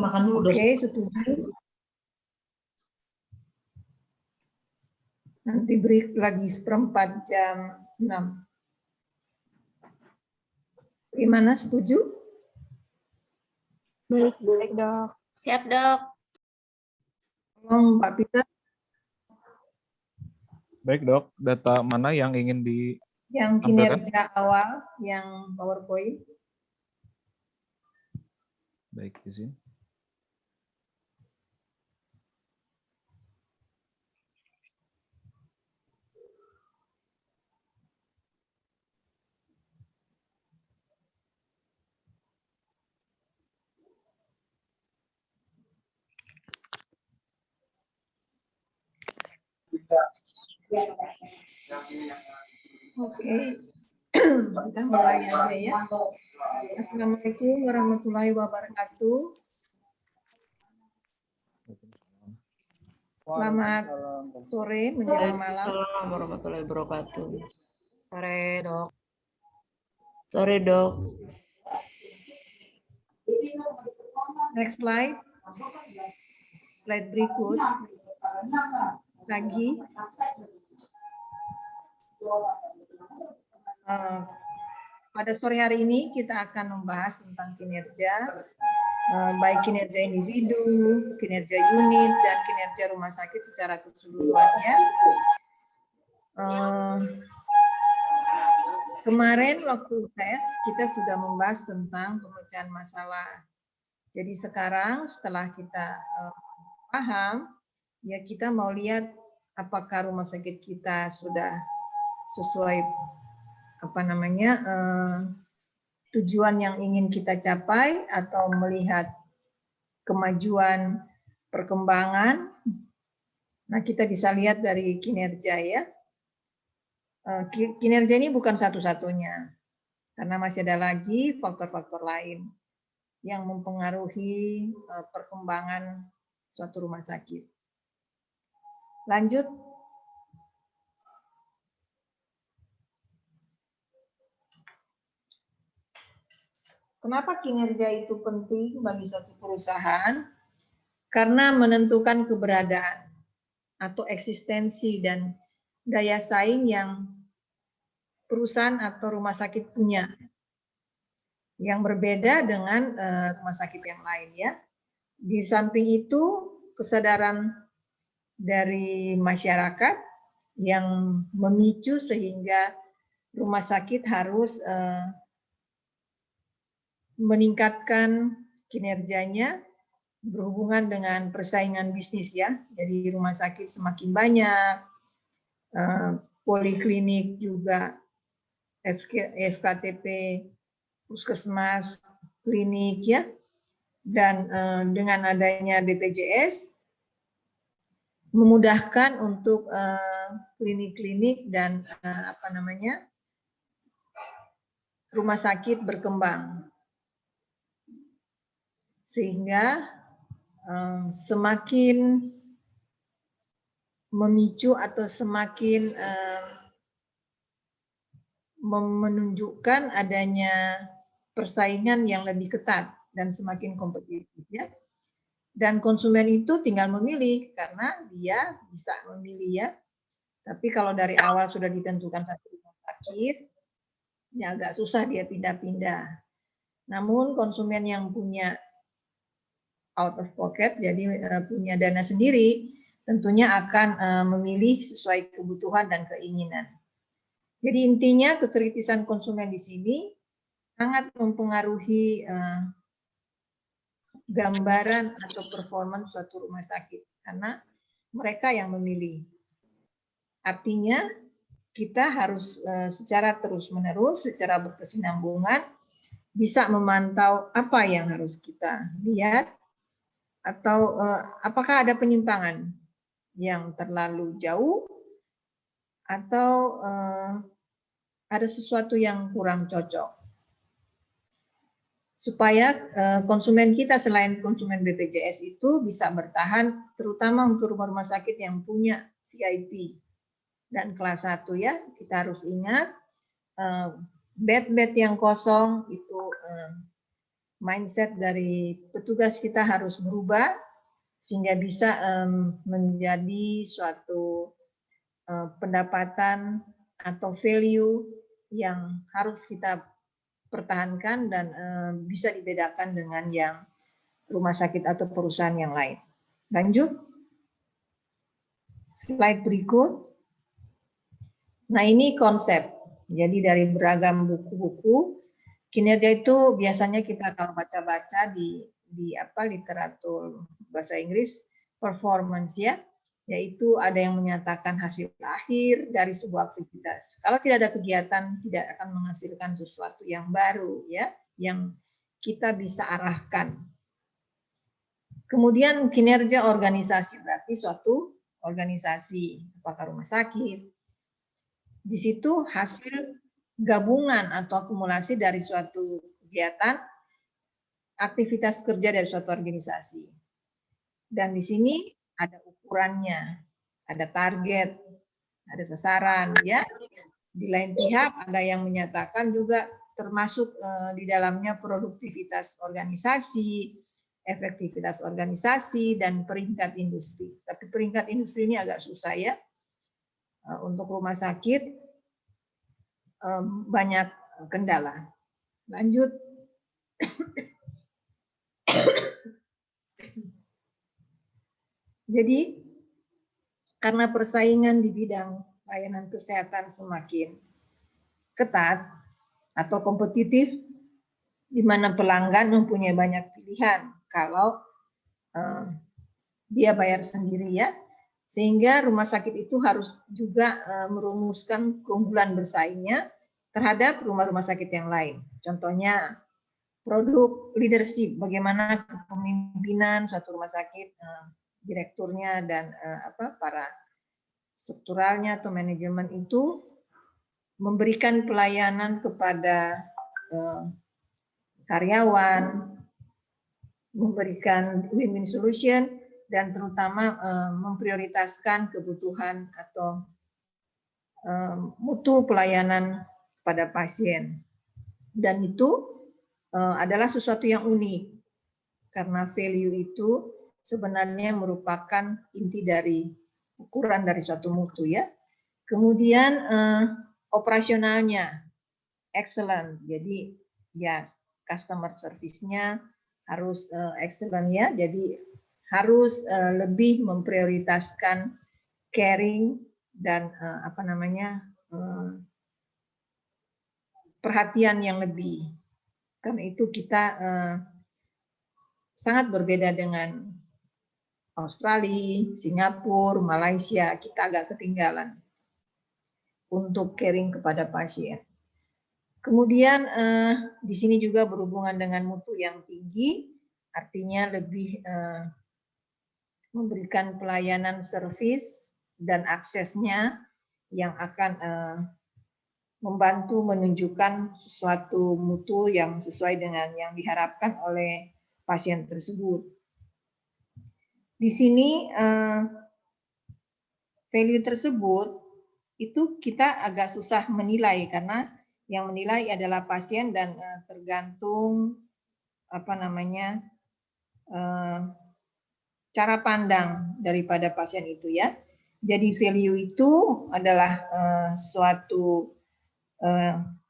Makan dulu. Oke, setuju. Nanti break lagi 1/4 jam 6. Gimana, setuju? Baik, Dok. Siap, Dok. Tolong Pak Peter, Baik, Dok. Data mana yang ingin di yang Tampilkan. kinerja awal, yang PowerPoint. baik di sini? Oke, kita mulai aja ya. Assalamualaikum warahmatullahi wabarakatuh. Selamat sore menjelang malam. Waalaikumsalam warahmatullahi wabarakatuh. Sore, Dok. Sore, Dok. Next slide. Slide berikut. Lagi. Pada sore hari ini kita akan membahas tentang kinerja, baik kinerja individu, kinerja unit, dan kinerja rumah sakit secara keseluruhannya. Kemarin waktu tes kita sudah membahas tentang pemecahan masalah. Jadi sekarang setelah kita paham, ya kita mau lihat apakah rumah sakit kita sudah sesuai tujuan yang ingin kita capai atau melihat kemajuan perkembangan. Nah, kita bisa lihat dari kinerja ya. Kinerja ini bukan satu-satunya, karena masih ada lagi faktor-faktor lain yang mempengaruhi perkembangan suatu rumah sakit. Lanjut. Kenapa kinerja itu penting bagi suatu perusahaan? Karena menentukan keberadaan atau eksistensi dan daya saing yang perusahaan atau rumah sakit punya. Yang berbeda dengan rumah sakit yang lain ya. Di samping itu kesadaran dari masyarakat yang memicu sehingga rumah sakit harus meningkatkan kinerjanya berhubungan dengan persaingan bisnis ya. Jadi rumah sakit semakin banyak, poliklinik juga, FKTP, puskesmas, klinik ya. Dan dengan adanya BPJS memudahkan untuk klinik-klinik dan rumah sakit berkembang. Sehingga semakin memicu atau semakin menunjukkan adanya persaingan yang lebih ketat dan semakin kompetitif ya. Dan konsumen itu tinggal memilih karena dia bisa memilih ya. Tapi kalau dari awal sudah ditentukan satu rumah sakit, ya agak susah dia pindah-pindah. Namun konsumen yang punya out of pocket, jadi punya dana sendiri, tentunya akan memilih sesuai kebutuhan dan keinginan. Jadi intinya kekritisan konsumen di sini sangat mempengaruhi gambaran atau performance suatu rumah sakit karena mereka yang memilih. Artinya kita harus secara terus-menerus, secara berkesinambungan bisa memantau apa yang harus kita lihat atau apakah ada penyimpangan yang terlalu jauh atau ada sesuatu yang kurang cocok. Supaya konsumen kita selain konsumen BPJS itu bisa bertahan, terutama untuk rumah-rumah sakit yang punya VIP dan kelas 1 ya. Kita harus ingat bed-bed yang kosong itu mindset dari petugas kita harus berubah sehingga bisa menjadi suatu pendapatan atau value yang harus kita pertahankan dan bisa dibedakan dengan yang rumah sakit atau perusahaan yang lain. Lanjut. Slide berikut. Nah, ini konsep. Jadi dari beragam buku-buku, kinerja itu biasanya kita kalau baca-baca di literatur bahasa Inggris performance ya, yaitu ada yang menyatakan hasil akhir dari sebuah aktivitas. Kalau tidak ada kegiatan, tidak akan menghasilkan sesuatu yang baru ya, yang kita bisa arahkan. Kemudian kinerja organisasi berarti suatu organisasi, apakah rumah sakit. Di situ hasil gabungan atau akumulasi dari suatu kegiatan, aktivitas kerja dari suatu organisasi. Dan di sini ada ukurannya, ada target, ada sasaran, ya. Di lain pihak ada yang menyatakan juga termasuk di dalamnya produktivitas organisasi, efektivitas organisasi, dan peringkat industri. Tapi peringkat industri ini agak susah ya. Untuk rumah sakit banyak kendala. Lanjut. Jadi karena persaingan di bidang layanan kesehatan semakin ketat atau kompetitif, di mana pelanggan mempunyai banyak pilihan kalau dia bayar sendiri ya, sehingga rumah sakit itu harus juga merumuskan keunggulan bersaingnya terhadap rumah-rumah sakit yang lain. Contohnya produk leadership, bagaimana kepemimpinan suatu rumah sakit, direkturnya dan para strukturalnya atau manajemen itu memberikan pelayanan kepada karyawan, memberikan win-win solution, dan terutama memprioritaskan kebutuhan atau mutu pelayanan pada pasien. Dan itu adalah sesuatu yang unik, karena value itu sebenarnya merupakan inti dari ukuran dari suatu mutu ya. Kemudian operasionalnya excellent, jadi ya customer service-nya harus excellent ya, jadi harus lebih memprioritaskan caring dan perhatian yang lebih. Karena itu kita sangat berbeda dengan Australia, Singapura, Malaysia, kita agak ketinggalan untuk caring kepada pasien. Kemudian di sini juga berhubungan dengan mutu yang tinggi, artinya lebih memberikan pelayanan servis dan aksesnya yang akan membantu menunjukkan sesuatu mutu yang sesuai dengan yang diharapkan oleh pasien tersebut. Di sini value tersebut itu kita agak susah menilai karena yang menilai adalah pasien dan tergantung cara pandang daripada pasien itu ya. Jadi value itu adalah suatu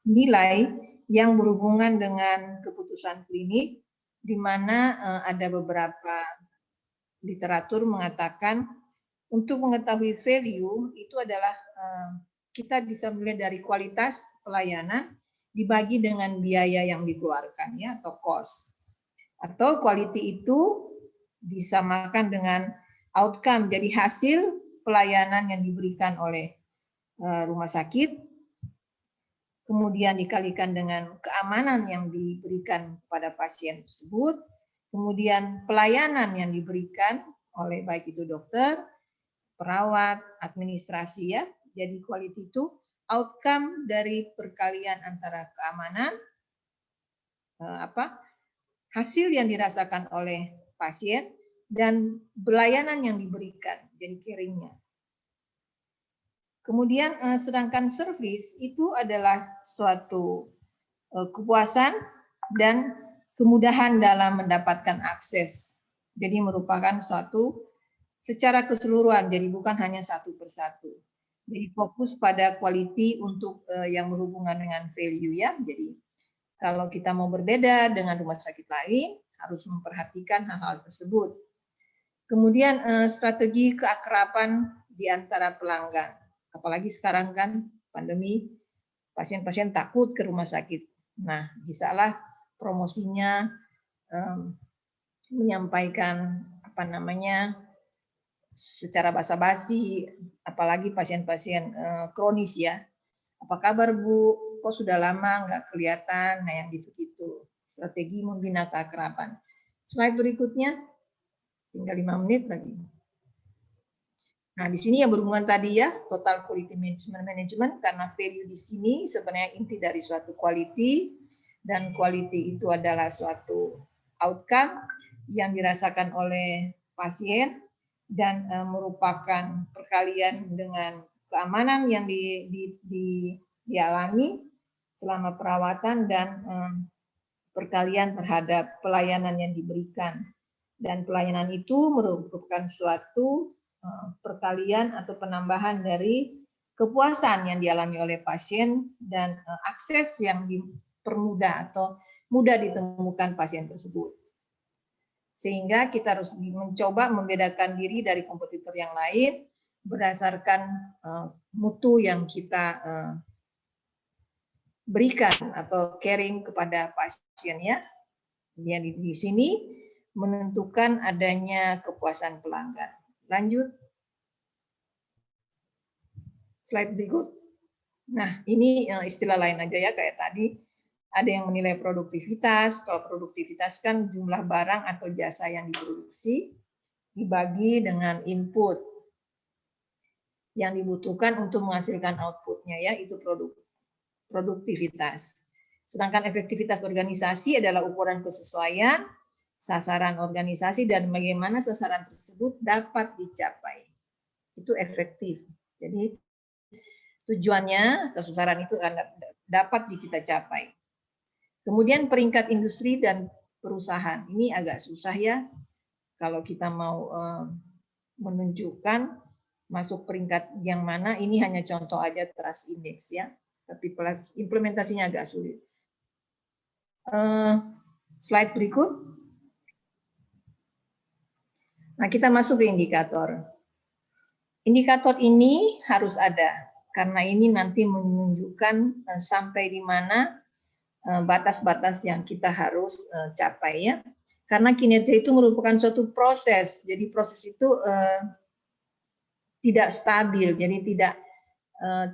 nilai yang berhubungan dengan keputusan klinik, di mana ada beberapa literatur mengatakan untuk mengetahui value itu adalah kita bisa melihat dari kualitas pelayanan dibagi dengan biaya yang dikeluarkan ya, atau cost. Atau quality itu disamakan dengan outcome, jadi hasil pelayanan yang diberikan oleh rumah sakit, kemudian dikalikan dengan keamanan yang diberikan kepada pasien tersebut, kemudian pelayanan yang diberikan oleh baik itu dokter, perawat, administrasi ya. Jadi quality itu outcome dari perkalian antara keamanan, hasil yang dirasakan oleh pasien dan pelayanan yang diberikan, jadi caringnya. Kemudian sedangkan service itu adalah suatu kepuasan dan kemudahan dalam mendapatkan akses. Jadi merupakan suatu secara keseluruhan, jadi bukan hanya satu persatu. Jadi fokus pada quality untuk yang berhubungan dengan value ya. Jadi kalau kita mau berbeda dengan rumah sakit lain, harus memperhatikan hal-hal tersebut. Kemudian strategi keakraban di antara pelanggan. Apalagi sekarang kan pandemi, pasien-pasien takut ke rumah sakit. Nah, bisalah promosinya menyampaikan secara basa-basi, apalagi pasien-pasien kronis ya. Apa kabar Bu? Kok sudah lama nggak kelihatan? Nah, yang gitu-gitu. Strategi membina keakraban. Slide berikutnya. Tinggal 5 menit lagi. Nah, di sini yang berhubungan tadi ya, total quality management, karena value di sini sebenarnya inti dari suatu quality, dan quality itu adalah suatu outcome yang dirasakan oleh pasien dan merupakan perkalian dengan keamanan yang dialami selama perawatan dan perkalian terhadap pelayanan yang diberikan. Dan pelayanan itu merupakan suatu perkalian atau penambahan dari kepuasan yang dialami oleh pasien dan akses yang dipermudah atau mudah ditemukan pasien tersebut. Sehingga kita harus mencoba membedakan diri dari kompetitor yang lain berdasarkan mutu yang kita berikan atau caring kepada pasiennya. Yang di sini menentukan adanya kepuasan pelanggan. Lanjut. Slide berikut. Nah, ini istilah lain aja ya, kayak tadi. Ada yang menilai produktivitas. Kalau produktivitas kan jumlah barang atau jasa yang diproduksi dibagi dengan input yang dibutuhkan untuk menghasilkan outputnya ya, itu produktivitas. Sedangkan efektivitas organisasi adalah ukuran kesesuaian sasaran organisasi dan bagaimana sasaran tersebut dapat dicapai. Itu efektif. Jadi tujuannya atau sasaran itu dapat kita capai. Kemudian peringkat industri dan perusahaan. Ini agak susah ya kalau kita mau menunjukkan masuk peringkat yang mana. Ini hanya contoh aja trust index ya. Tapi implementasinya agak sulit. Slide berikut. Nah, kita masuk ke indikator. Indikator ini harus ada, karena ini nanti menunjukkan sampai di mana batas-batas yang kita harus capai ya. Karena kinerja itu merupakan suatu proses, jadi proses itu tidak stabil, jadi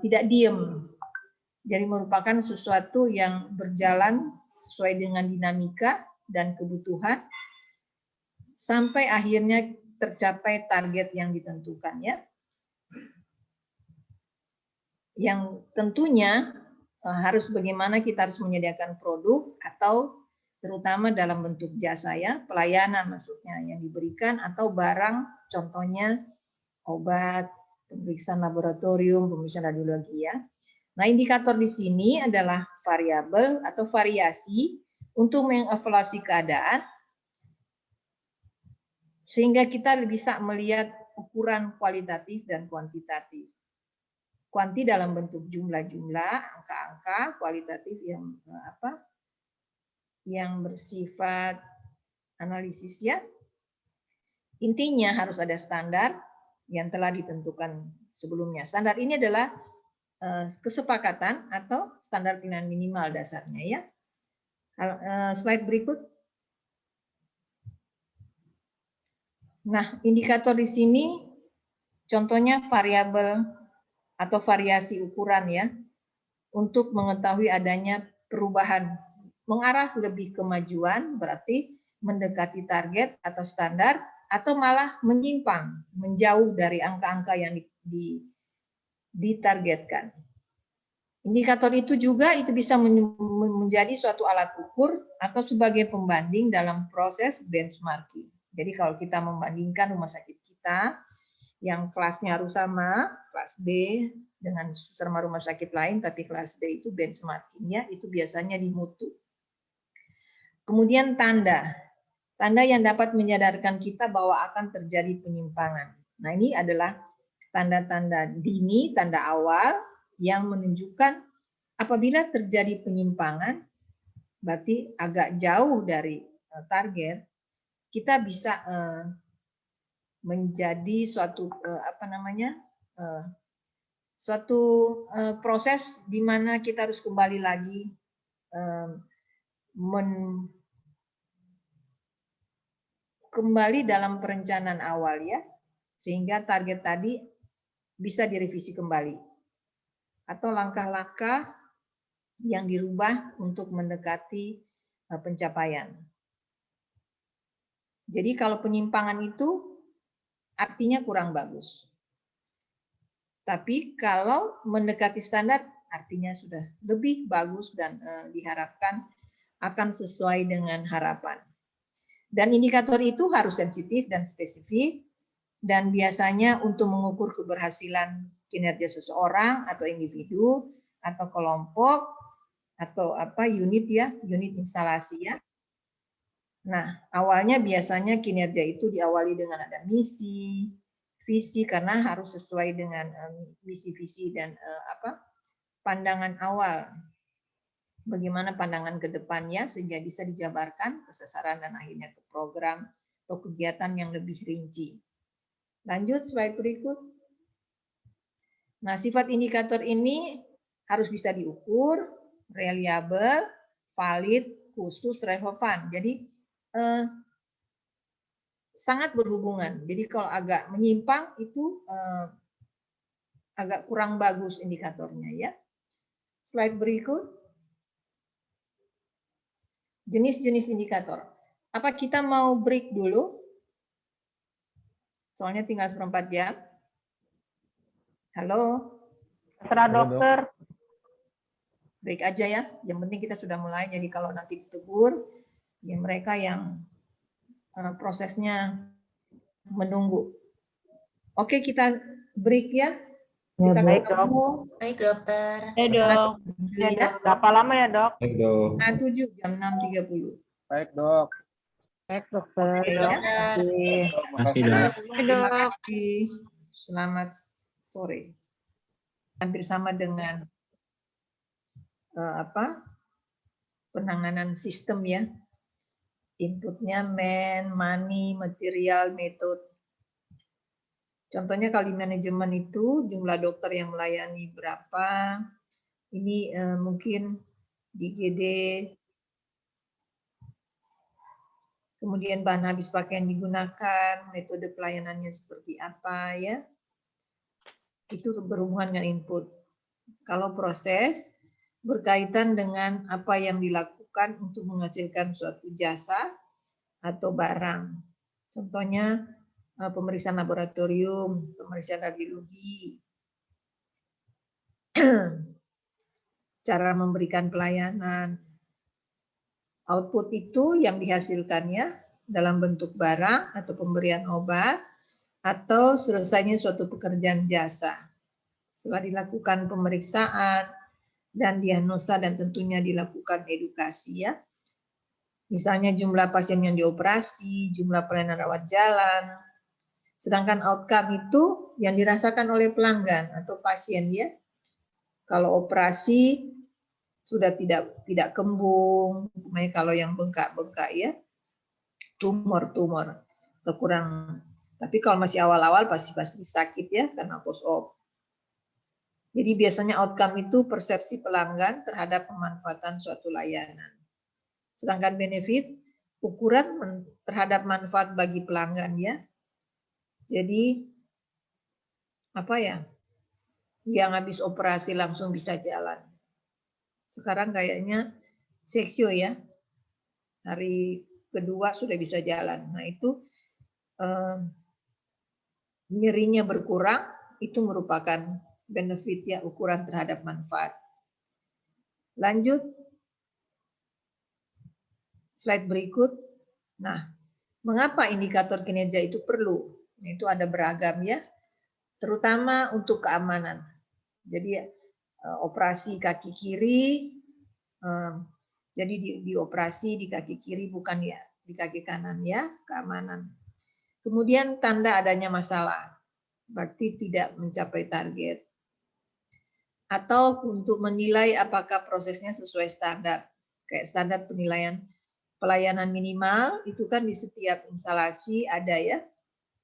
tidak diem. Jadi merupakan sesuatu yang berjalan sesuai dengan dinamika dan kebutuhan, sampai akhirnya tercapai target yang ditentukan ya. Yang tentunya harus bagaimana kita harus menyediakan produk atau terutama dalam bentuk jasa ya, pelayanan maksudnya yang diberikan atau barang, contohnya obat, pemeriksaan laboratorium, pemeriksaan radiologi ya. Nah, indikator di sini adalah variabel atau variasi untuk mengevaluasi keadaan sehingga kita bisa melihat ukuran kualitatif dan kuantitatif. Kuanti dalam bentuk jumlah-jumlah, angka-angka, kualitatif yang bersifat analisis ya. Intinya harus ada standar yang telah ditentukan sebelumnya. Standar ini adalah kesepakatan atau standar pilihan minimal dasarnya ya. Slide berikut. Nah, indikator di sini contohnya variabel atau variasi ukuran ya, untuk mengetahui adanya perubahan mengarah lebih kemajuan, berarti mendekati target atau standar, atau malah menyimpang, menjauh dari angka-angka yang ditargetkan. Indikator itu juga itu bisa menjadi suatu alat ukur atau sebagai pembanding dalam proses benchmarking. Jadi kalau kita membandingkan rumah sakit kita yang kelasnya harus sama, kelas B dengan sama rumah sakit lain, tapi kelas B itu benchmarkingnya itu biasanya di mutu. Kemudian tanda yang dapat menyadarkan kita bahwa akan terjadi penyimpangan. Nah, ini adalah tanda-tanda dini, tanda awal yang menunjukkan apabila terjadi penyimpangan, berarti agak jauh dari target, kita bisa menjadi suatu proses di mana kita harus kembali lagi kembali dalam perencanaan awal ya, sehingga target tadi bisa direvisi kembali atau langkah-langkah yang dirubah untuk mendekati pencapaian. Jadi kalau penyimpangan itu artinya kurang bagus. Tapi kalau mendekati standar artinya sudah lebih bagus dan diharapkan akan sesuai dengan harapan. Dan indikator itu harus sensitif dan spesifik, dan biasanya untuk mengukur keberhasilan kinerja seseorang atau individu atau kelompok atau unit instalasi ya. Nah, awalnya biasanya kinerja itu diawali dengan ada misi, visi, karena harus sesuai dengan misi, visi dan pandangan awal. Bagaimana pandangan ke depannya sehingga bisa dijabarkan ke sasaran dan akhirnya ke program atau kegiatan yang lebih rinci. Lanjut slide berikut. Nah, sifat indikator ini harus bisa diukur, reliable, valid, khusus, relevan. Jadi sangat berhubungan. Jadi kalau agak menyimpang itu agak kurang bagus indikatornya ya. Slide berikut. Jenis-jenis indikator. Apa kita mau break dulu? Soalnya tinggal 1/4 jam. Halo? Terserah dokter. Break aja ya. Yang penting kita sudah mulai. Jadi kalau nanti ditegur, ya mereka yang prosesnya menunggu. Oke, kita break ya. Kita baik, ketemu. Baik, dokter. Dok. Ya, berapa lama ya dok? Baik, Dok. 7 jam 6.30. Baik, Dok. Baik dokter. Oke, ya. Masih, Dok. Terima kasih. Selamat sore. Hampir sama dengan penanganan sistem ya. Inputnya man, money, material, metode. Contohnya kalau di manajemen itu jumlah dokter yang melayani berapa, ini mungkin di GD, kemudian bahan habis pakai yang digunakan, metode pelayanannya seperti apa ya, itu berhubungan dengan input. Kalau proses berkaitan dengan apa yang dilakukan untuk menghasilkan suatu jasa atau barang. Contohnya pemeriksaan laboratorium, pemeriksaan radiologi, cara memberikan pelayanan. Output itu yang dihasilkannya dalam bentuk barang atau pemberian obat atau selesainya suatu pekerjaan jasa. Setelah dilakukan pemeriksaan dan diagnosa dan tentunya dilakukan edukasi ya. Misalnya jumlah pasien yang dioperasi, jumlah pelayanan rawat jalan. Sedangkan outcome itu yang dirasakan oleh pelanggan atau pasien ya. Kalau operasi sudah tidak kembung, kalau yang bengkak-bengkak ya, tumor kurang. Tapi kalau masih awal-awal pasti sakit ya karena post-op. Jadi biasanya outcome itu persepsi pelanggan terhadap pemanfaatan suatu layanan. Sedangkan benefit ukuran terhadap manfaat bagi pelanggan ya. Jadi yang habis operasi langsung bisa jalan. Sekarang kayaknya seksio ya, hari kedua sudah bisa jalan. Nah itu nyerinya berkurang, itu merupakan benefit ya, ukuran terhadap manfaat. Lanjut, slide berikut. Nah, mengapa indikator kinerja itu perlu? Itu ada beragam ya, terutama untuk keamanan. Jadi operasi kaki kiri, Jadi dioperasi di kaki kiri bukan ya di kaki kanan ya, keamanan. Kemudian tanda adanya masalah, berarti tidak mencapai target. Atau untuk menilai apakah prosesnya sesuai standar. Kayak standar penilaian pelayanan minimal itu kan di setiap instalasi ada ya.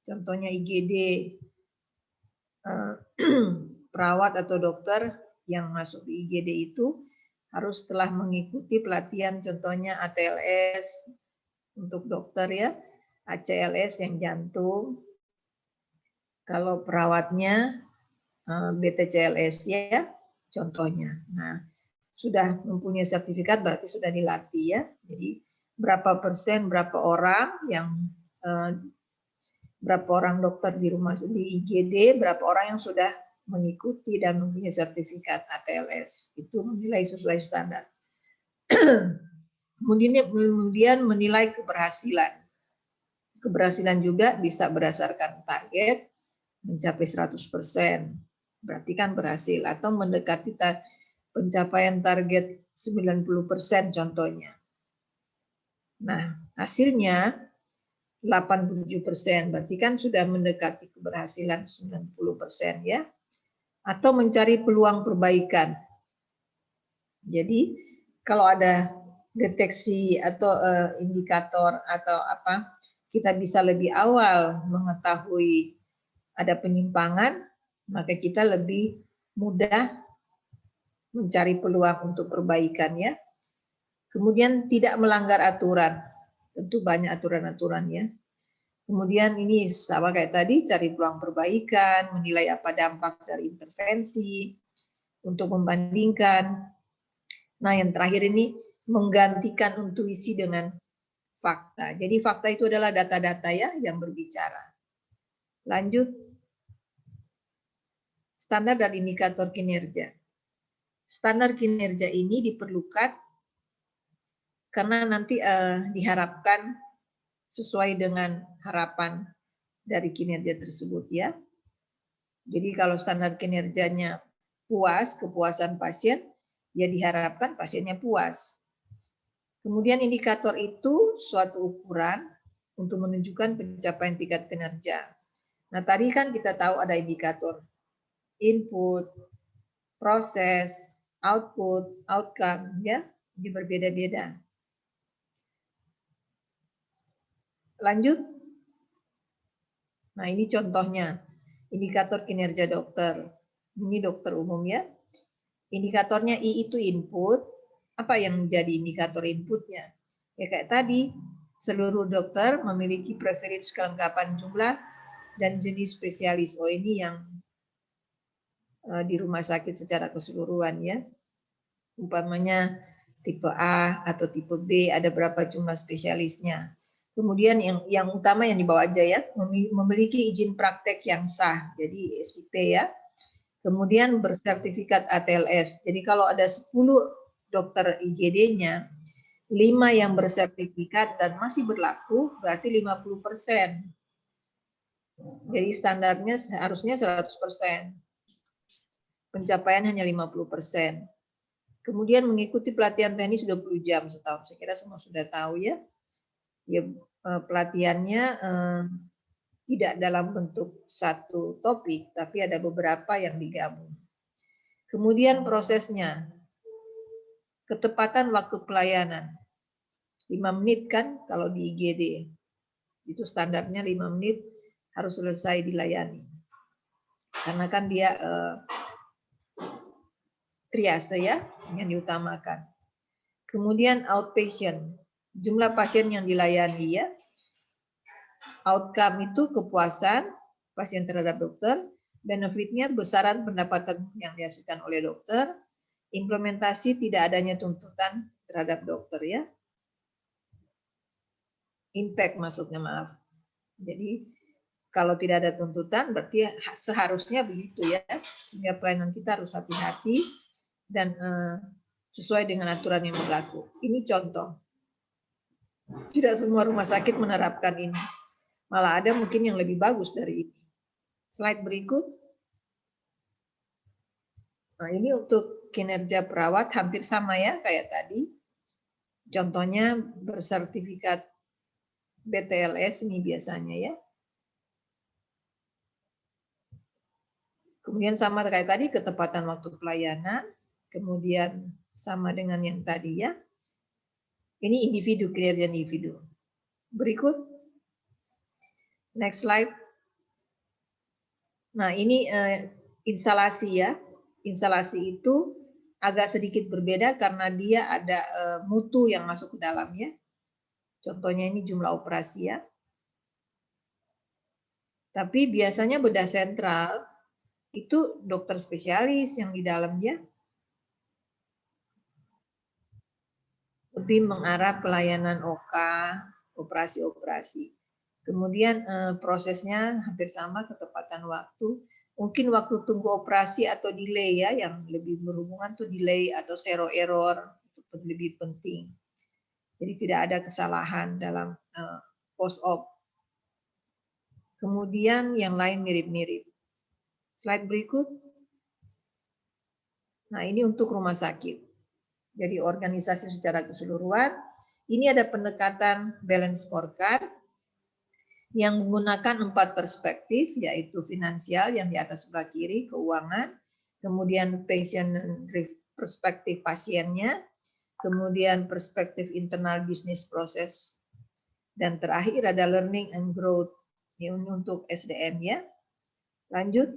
Contohnya IGD, perawat atau dokter yang masuk di IGD itu harus telah mengikuti pelatihan contohnya ATLS untuk dokter ya, ACLS yang jantung. Kalau perawatnya BTCLS ya contohnya. Nah, sudah mempunyai sertifikat berarti sudah dilatih ya. Jadi berapa persen, berapa orang dokter di rumah di IGD, berapa orang yang sudah mengikuti dan mempunyai sertifikat ATLS. Itu menilai sesuai standar. Kemudian menilai keberhasilan. Keberhasilan juga bisa berdasarkan target mencapai 100%. Berarti kan berhasil atau mendekati pencapaian target 90% contohnya. Nah, hasilnya 87%, berarti kan sudah mendekati keberhasilan 90% ya. Atau mencari peluang perbaikan. Jadi kalau ada deteksi atau indikator atau apa, kita bisa lebih awal mengetahui ada penyimpangan, maka kita lebih mudah mencari peluang untuk perbaikan ya. Kemudian tidak melanggar aturan, tentu banyak aturan-aturan ya. Kemudian ini sama kayak tadi, cari peluang perbaikan, menilai apa dampak dari intervensi, untuk membandingkan. Nah yang terakhir ini menggantikan intuisi dengan fakta. Jadi fakta itu adalah data-data ya yang berbicara. Lanjut, standar dan indikator kinerja. Standar kinerja ini diperlukan karena nanti diharapkan sesuai dengan harapan dari kinerja tersebut ya. Jadi kalau standar kinerjanya puas, kepuasan pasien, ya diharapkan pasiennya puas. Kemudian indikator itu suatu ukuran untuk menunjukkan pencapaian tingkat kinerja. Nah tadi kan kita tahu ada indikator input, proses, output, outcome, ya, ini berbeda-beda. Lanjut. Nah ini contohnya, indikator kinerja dokter. Ini dokter umum ya. Indikatornya I itu input. Apa yang menjadi indikator inputnya? Ya kayak tadi, seluruh dokter memiliki preferensi kelengkapan jumlah dan jenis spesialis. Oh ini yang di rumah sakit secara keseluruhan ya. Umpamanya tipe A atau tipe B ada berapa jumlah spesialisnya. Kemudian yang utama yang dibawa aja ya, memiliki izin praktek yang sah, jadi SIP ya. Kemudian bersertifikat ATLS. Jadi kalau ada 10 dokter IGD-nya, 5 yang bersertifikat dan masih berlaku, berarti 50%. Jadi standarnya harusnya 100%. Pencapaian hanya 50%. Kemudian mengikuti pelatihan teknis 20 jam setahun. Saya kira semua sudah tahu ya. Ya pelatihannya tidak dalam bentuk satu topik, tapi ada beberapa yang digabung. Kemudian prosesnya, ketepatan waktu pelayanan. 5 menit kan kalau di IGD. Itu standarnya 5 menit harus selesai dilayani. Karena kan dia triase ya, yang diutamakan. Kemudian outpatient, jumlah pasien yang dilayani ya. Outcome itu kepuasan pasien terhadap dokter, benefitnya besaran pendapatan yang dihasilkan oleh dokter, implementasi tidak adanya tuntutan terhadap dokter ya. Impact maksudnya maaf. Jadi kalau tidak ada tuntutan berarti seharusnya begitu ya. Sehingga pelayanan kita harus hati-hati dan sesuai dengan aturan yang berlaku. Ini contoh. Tidak semua rumah sakit menerapkan ini. Malah ada mungkin yang lebih bagus dari ini. Slide berikut. Nah, ini untuk kinerja perawat hampir sama ya kayak tadi. Contohnya bersertifikat BTLS ini biasanya ya. Kemudian sama kayak tadi ketepatan waktu pelayanan, kemudian sama dengan yang tadi ya. Ini individu, kinerja individu. Berikut, next slide. Nah ini instalasi ya. Instalasi itu agak sedikit berbeda karena dia ada mutu yang masuk ke dalamnya. Contohnya ini jumlah operasi ya. Tapi biasanya bedah sentral itu dokter spesialis yang di dalamnya lebih mengarah pelayanan OK, operasi-operasi. Kemudian prosesnya hampir sama, ketepatan waktu. Mungkin waktu tunggu operasi atau delay ya, yang lebih berhubungan tuh delay atau zero error itu lebih penting. Jadi tidak ada kesalahan dalam post-op. Kemudian yang lain mirip-mirip. Slide berikut. Nah ini untuk rumah sakit. Jadi organisasi secara keseluruhan. Ini ada pendekatan balance scorecard yang menggunakan 4 perspektif, yaitu finansial yang di atas sebelah kiri, keuangan, kemudian patient perspektif pasiennya, kemudian perspektif internal bisnis proses, dan terakhir ada learning and growth untuk SDM ya. Lanjut.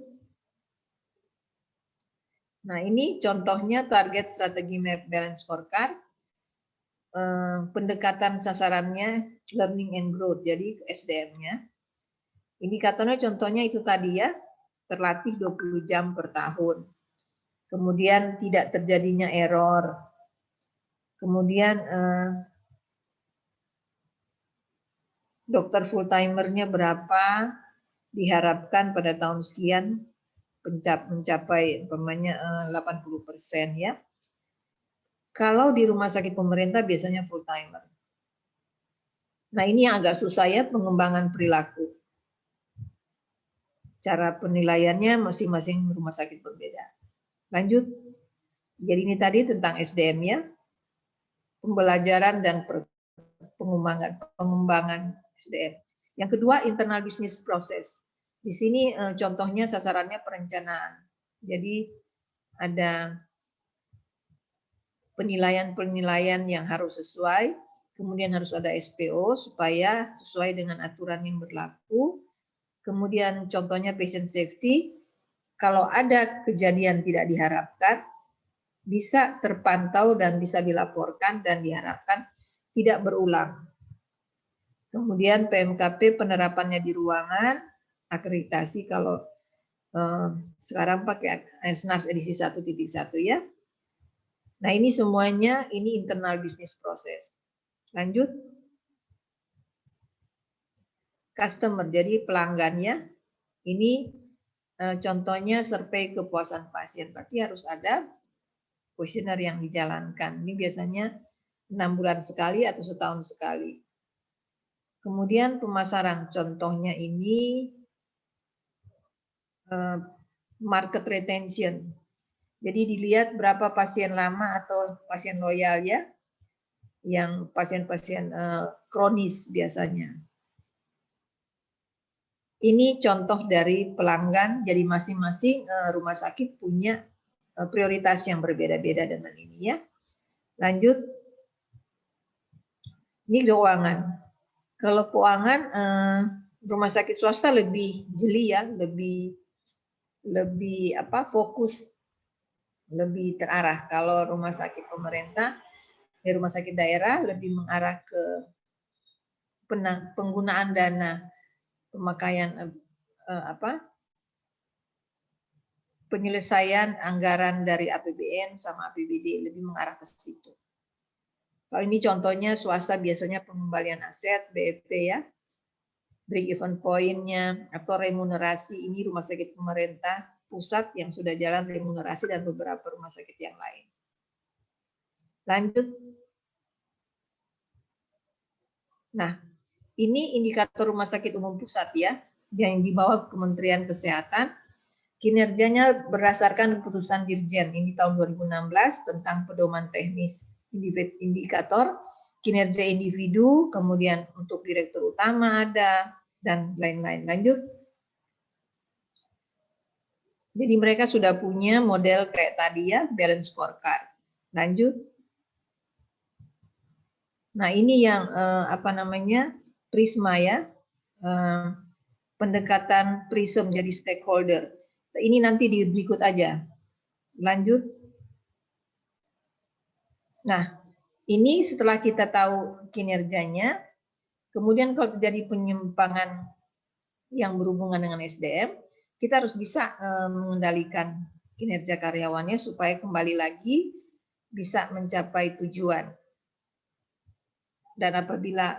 Nah ini contohnya target strategi map balance scorecard. Pendekatan sasarannya learning and growth, jadi SDM-nya. Indikatornya contohnya itu tadi ya, terlatih 20 jam per tahun. Kemudian tidak terjadinya error. Kemudian dokter full timernya berapa, diharapkan pada tahun sekian mencapai umpamanya 80% ya. Kalau di rumah sakit pemerintah biasanya full timer. Nah ini yang agak susah ya, pengembangan perilaku. Cara penilaiannya masing-masing rumah sakit berbeda. Lanjut. Jadi ini tadi tentang SDM ya. Pembelajaran dan pengembangan SDM. Yang kedua internal business process. Di sini contohnya sasarannya perencanaan. Jadi ada penilaian-penilaian yang harus sesuai, kemudian harus ada SPO supaya sesuai dengan aturan yang berlaku. Kemudian contohnya patient safety, kalau ada kejadian tidak diharapkan, bisa terpantau dan bisa dilaporkan dan diharapkan tidak berulang. Kemudian PMKP penerapannya di ruangan, akreditasi kalau sekarang pakai SNARS edisi 1.1 ya. Nah ini semuanya ini internal business process. Lanjut. Customer, jadi pelanggannya. Ini contohnya survei kepuasan pasien. Berarti harus ada kuesioner yang dijalankan. Ini biasanya 6 bulan sekali atau setahun sekali. Kemudian pemasaran, contohnya ini market retention. Jadi dilihat berapa pasien lama atau pasien loyal ya, yang pasien-pasien kronis biasanya. Ini contoh dari pelanggan, jadi masing-masing rumah sakit punya prioritas yang berbeda-beda dengan ini ya. Lanjut, ini keuangan. Kalau keuangan, rumah sakit swasta lebih jeli ya, lebih fokus, lebih terarah. Kalau rumah sakit pemerintah, rumah sakit daerah lebih mengarah ke penggunaan dana, pemakaian penyelesaian anggaran dari APBN sama APBD, lebih mengarah ke situ. Kalau ini contohnya swasta biasanya pengembalian aset, BEP ya, break even point-nya atau remunerasi, ini rumah sakit pemerintah pusat yang sudah jalan remunerasi dan beberapa rumah sakit yang lain. Lanjut. Nah, ini indikator rumah sakit umum pusat ya, yang di bawah Kementerian Kesehatan. Kinerjanya berdasarkan keputusan Dirjen ini tahun 2016 tentang pedoman teknis indikator kinerja individu, kemudian untuk direktur utama ada, dan lain-lain. Lanjut. Jadi mereka sudah punya model kayak tadi ya, balance scorecard. Lanjut. Nah ini yang apa namanya, Prisma ya, pendekatan Prism jadi stakeholder. Ini nanti di berikut aja. Lanjut. Nah ini setelah kita tahu kinerjanya, kemudian kalau terjadi penyimpangan yang berhubungan dengan SDM, kita harus bisa mengendalikan kinerja karyawannya supaya kembali lagi bisa mencapai tujuan. Dan apabila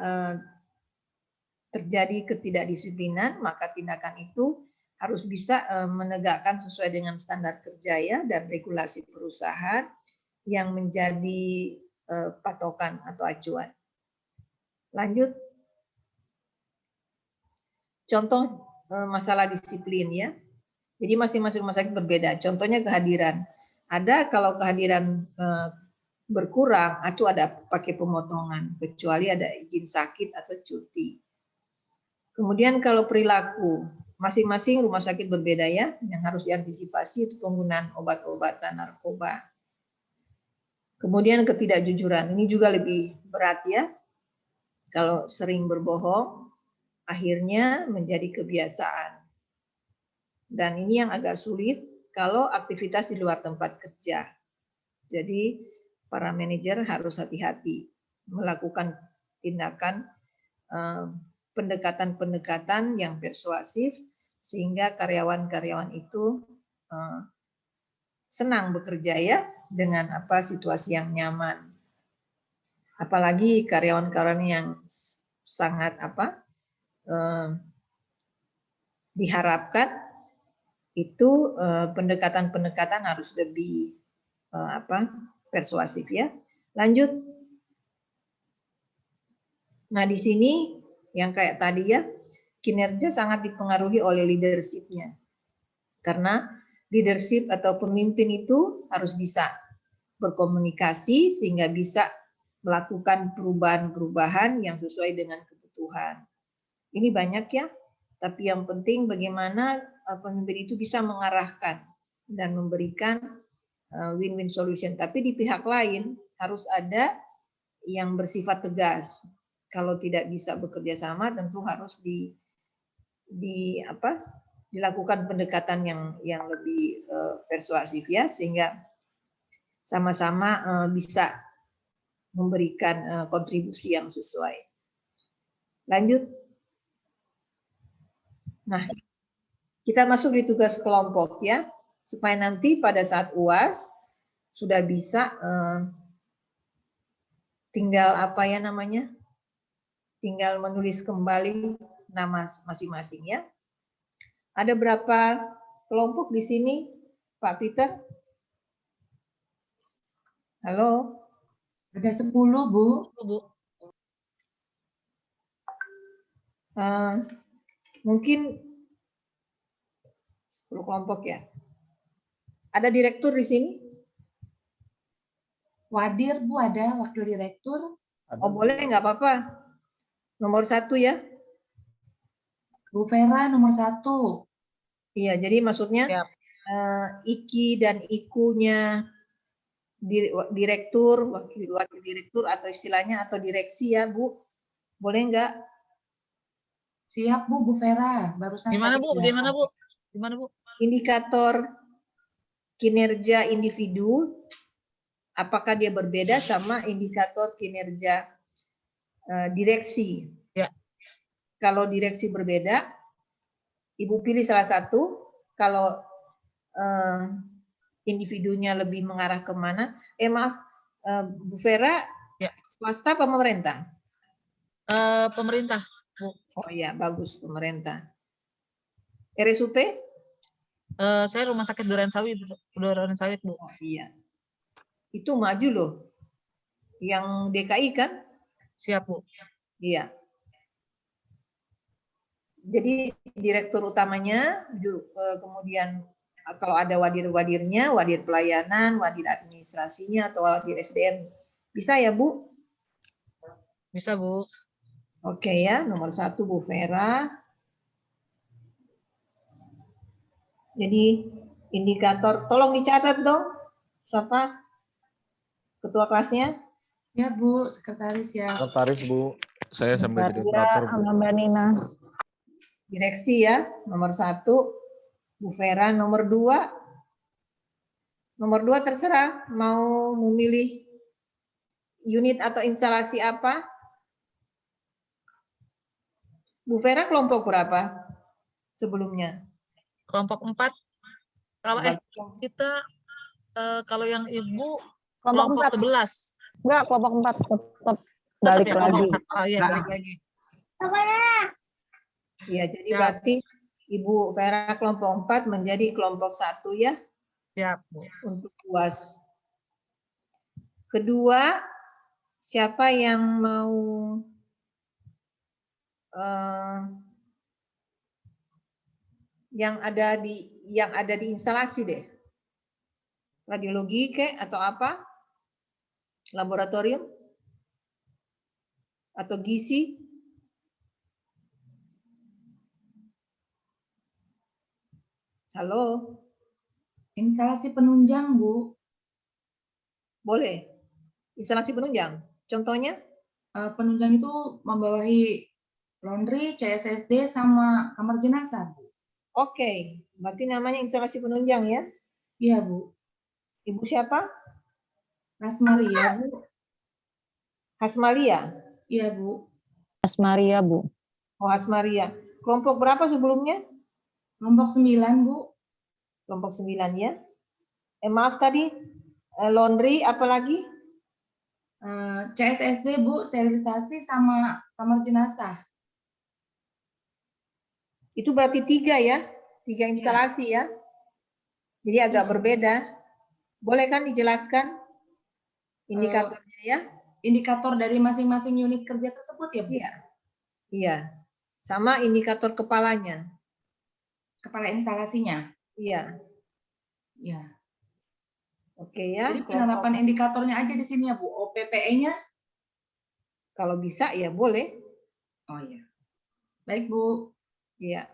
terjadi ketidakdisiplinan, maka tindakan itu harus bisa menegakkan sesuai dengan standar kerja ya dan regulasi perusahaan yang menjadi patokan atau acuan. Lanjut. Contoh masalah disiplin ya. Jadi masing-masing rumah sakit berbeda. Contohnya kehadiran. Ada kalau kehadiran berkurang, itu ada pakai pemotongan, kecuali ada izin sakit atau cuti. Kemudian kalau perilaku, masing-masing rumah sakit berbeda ya, yang harus diantisipasi itu penggunaan obat-obatan narkoba. Kemudian ketidakjujuran, ini juga lebih berat ya. Kalau sering berbohong, akhirnya menjadi kebiasaan. Dan ini yang agak sulit kalau aktivitas di luar tempat kerja. Jadi para manajer harus hati-hati melakukan tindakan pendekatan-pendekatan yang persuasif sehingga karyawan-karyawan itu senang bekerja ya dengan situasi yang nyaman. Apalagi karyawan-karyawan yang sangat diharapkan itu pendekatan-pendekatan harus lebih persuasif ya. Lanjut. Nah di sini yang kayak tadi ya, kinerja sangat dipengaruhi oleh leadership-nya. Karena leadership atau pemimpin itu harus bisa berkomunikasi sehingga bisa melakukan perubahan-perubahan yang sesuai dengan kebutuhan. Ini banyak ya, tapi yang penting bagaimana pemimpin itu bisa mengarahkan dan memberikan win-win solution. Tapi di pihak lain harus ada yang bersifat tegas. Kalau tidak bisa bekerja sama, tentu harus dilakukan pendekatan yang lebih persuasif ya, sehingga sama-sama bisa memberikan kontribusi yang sesuai. Lanjut. Nah, kita masuk di tugas kelompok ya, supaya nanti pada saat UAS sudah bisa tinggal tinggal menulis kembali nama masing-masing ya. Ada berapa kelompok di sini, Pak Peter? Halo? Ada 10, Bu. Mungkin 10 kelompok ya. Ada direktur di sini? Wadir, Bu, ada wakil direktur. Oh boleh, nggak apa-apa. Nomor 1 ya. Bu Vera nomor 1. Iya, jadi maksudnya IKI dan IKU-nya direktur, wakil direktur atau istilahnya atau direksi ya, Bu. Boleh nggak? Siap, Bu Vera. Barusan Gimana, Bu? tadi Gimana, Bu? Gimana, Bu? Indikator kinerja individu, apakah dia berbeda sama indikator kinerja direksi? Ya. Kalau direksi berbeda, Ibu pilih salah satu. Kalau individunya lebih mengarah kemana? Maaf, Bu Vera, ya. Swasta apa pemerintah? Pemerintah, Bu. Oh iya, bagus pemerintah. RSUP? Saya Rumah Sakit Duren Sawit, Bu. Oh iya. Itu maju loh. Yang DKI kan? Siap, Bu. Iya. Jadi direktur utamanya, kemudian kalau ada wadir-wadirnya, wadir pelayanan, wadir administrasinya, atau wadir SDM. Bisa ya, Bu? Bisa, Bu. Oke ya, nomor 1 Bu Vera. Jadi indikator, tolong dicatat dong. Siapa? Ketua kelasnya? Ya Bu, sekretaris ya. Sekretaris Bu, saya sambil jadi Ya, operator Bu. sama Mbak Nina. Direksi ya, nomor 1 Bu Vera, nomor 2. Nomor 2 terserah mau memilih unit atau instalasi apa. Bu Vera kelompok berapa sebelumnya? Kelompok 4. Kalau kita kalau yang Ibu Kelompok kelompok 4. 11. Enggak, kelompok 4 tetap Tetap balik ya, lagi. kelompok 4. Oh iya, Nah. balik lagi. Iya, jadi Siap. berarti Ibu Vera kelompok 4 menjadi kelompok 1 ya Siap, Bu. untuk UAS. Kedua, siapa yang mau yang ada di instalasi deh? Radiologi kek atau apa? Laboratorium? Atau gizi? Halo, Instalasi penunjang Bu. boleh? Instalasi penunjang. Contohnya? Penunjang itu membawahi laundry, CSSD, sama kamar jenazah Bu. Oke, berarti namanya instalasi penunjang ya. Iya Bu. Ibu siapa? Rasmaria Bu. Hasmalia. Iya Bu. Mas Maria, Bu. Oh, Hasmaria. Kelompok berapa sebelumnya? Kelompok 9 Bu. Kelompok 9 ya. Maaf tadi, laundry apalagi? CSSD Bu, sterilisasi sama kamar jenazah. Itu berarti 3 ya. 3 instalasi ya. Jadi agak berbeda. Boleh kan dijelaskan indikatornya ya? Indikator dari masing-masing unit kerja tersebut ya Bu? Iya. Iya. Sama indikator kepalanya. Kepala instalasinya. Iya. Iya. Oke ya. Jadi penerapan indikatornya aja di sini ya Bu. OPPE-nya? Kalau bisa ya boleh. Oh iya. Baik Bu. Iya.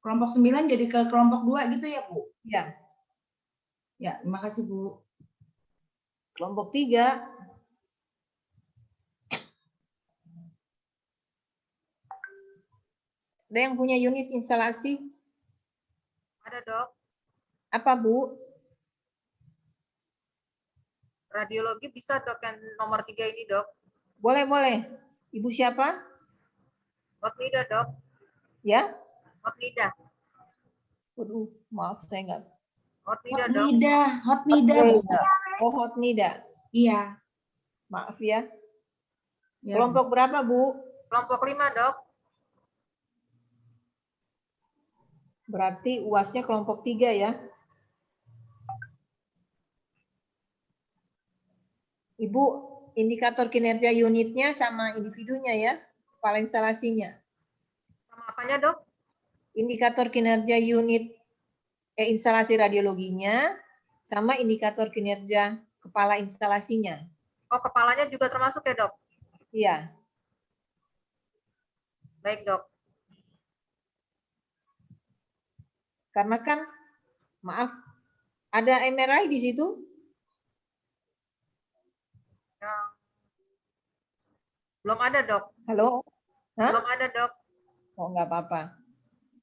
Kelompok 9 jadi ke kelompok 2 gitu ya Bu? Iya. Ya, terima kasih Bu. Kelompok 3. Ada yang punya unit instalasi? Ada dok, Apa Bu? radiologi bisa dok yang nomor 3 ini dok. Boleh, boleh. Ibu siapa? Hotnida dok, Ya? Hotnida, Waduh, maaf saya enggak. Hotnida dok. Hotnida Bu. Oh, Hotnida. Iya. Maaf ya. Ya, Kelompok berapa, Bu? Kelompok 5 dok, Berarti UASnya kelompok 3 ya. Ibu, indikator kinerja unitnya sama individunya ya, kepala instalasinya. sama apanya dok? Indikator kinerja unit instalasi radiologinya sama indikator kinerja kepala instalasinya. Oh kepalanya juga termasuk ya dok? Iya. Baik dok. Karena kan, maaf, ada MRI di situ? Belum ada dok, Halo? Hah? belum ada dok. Oh, nggak apa-apa.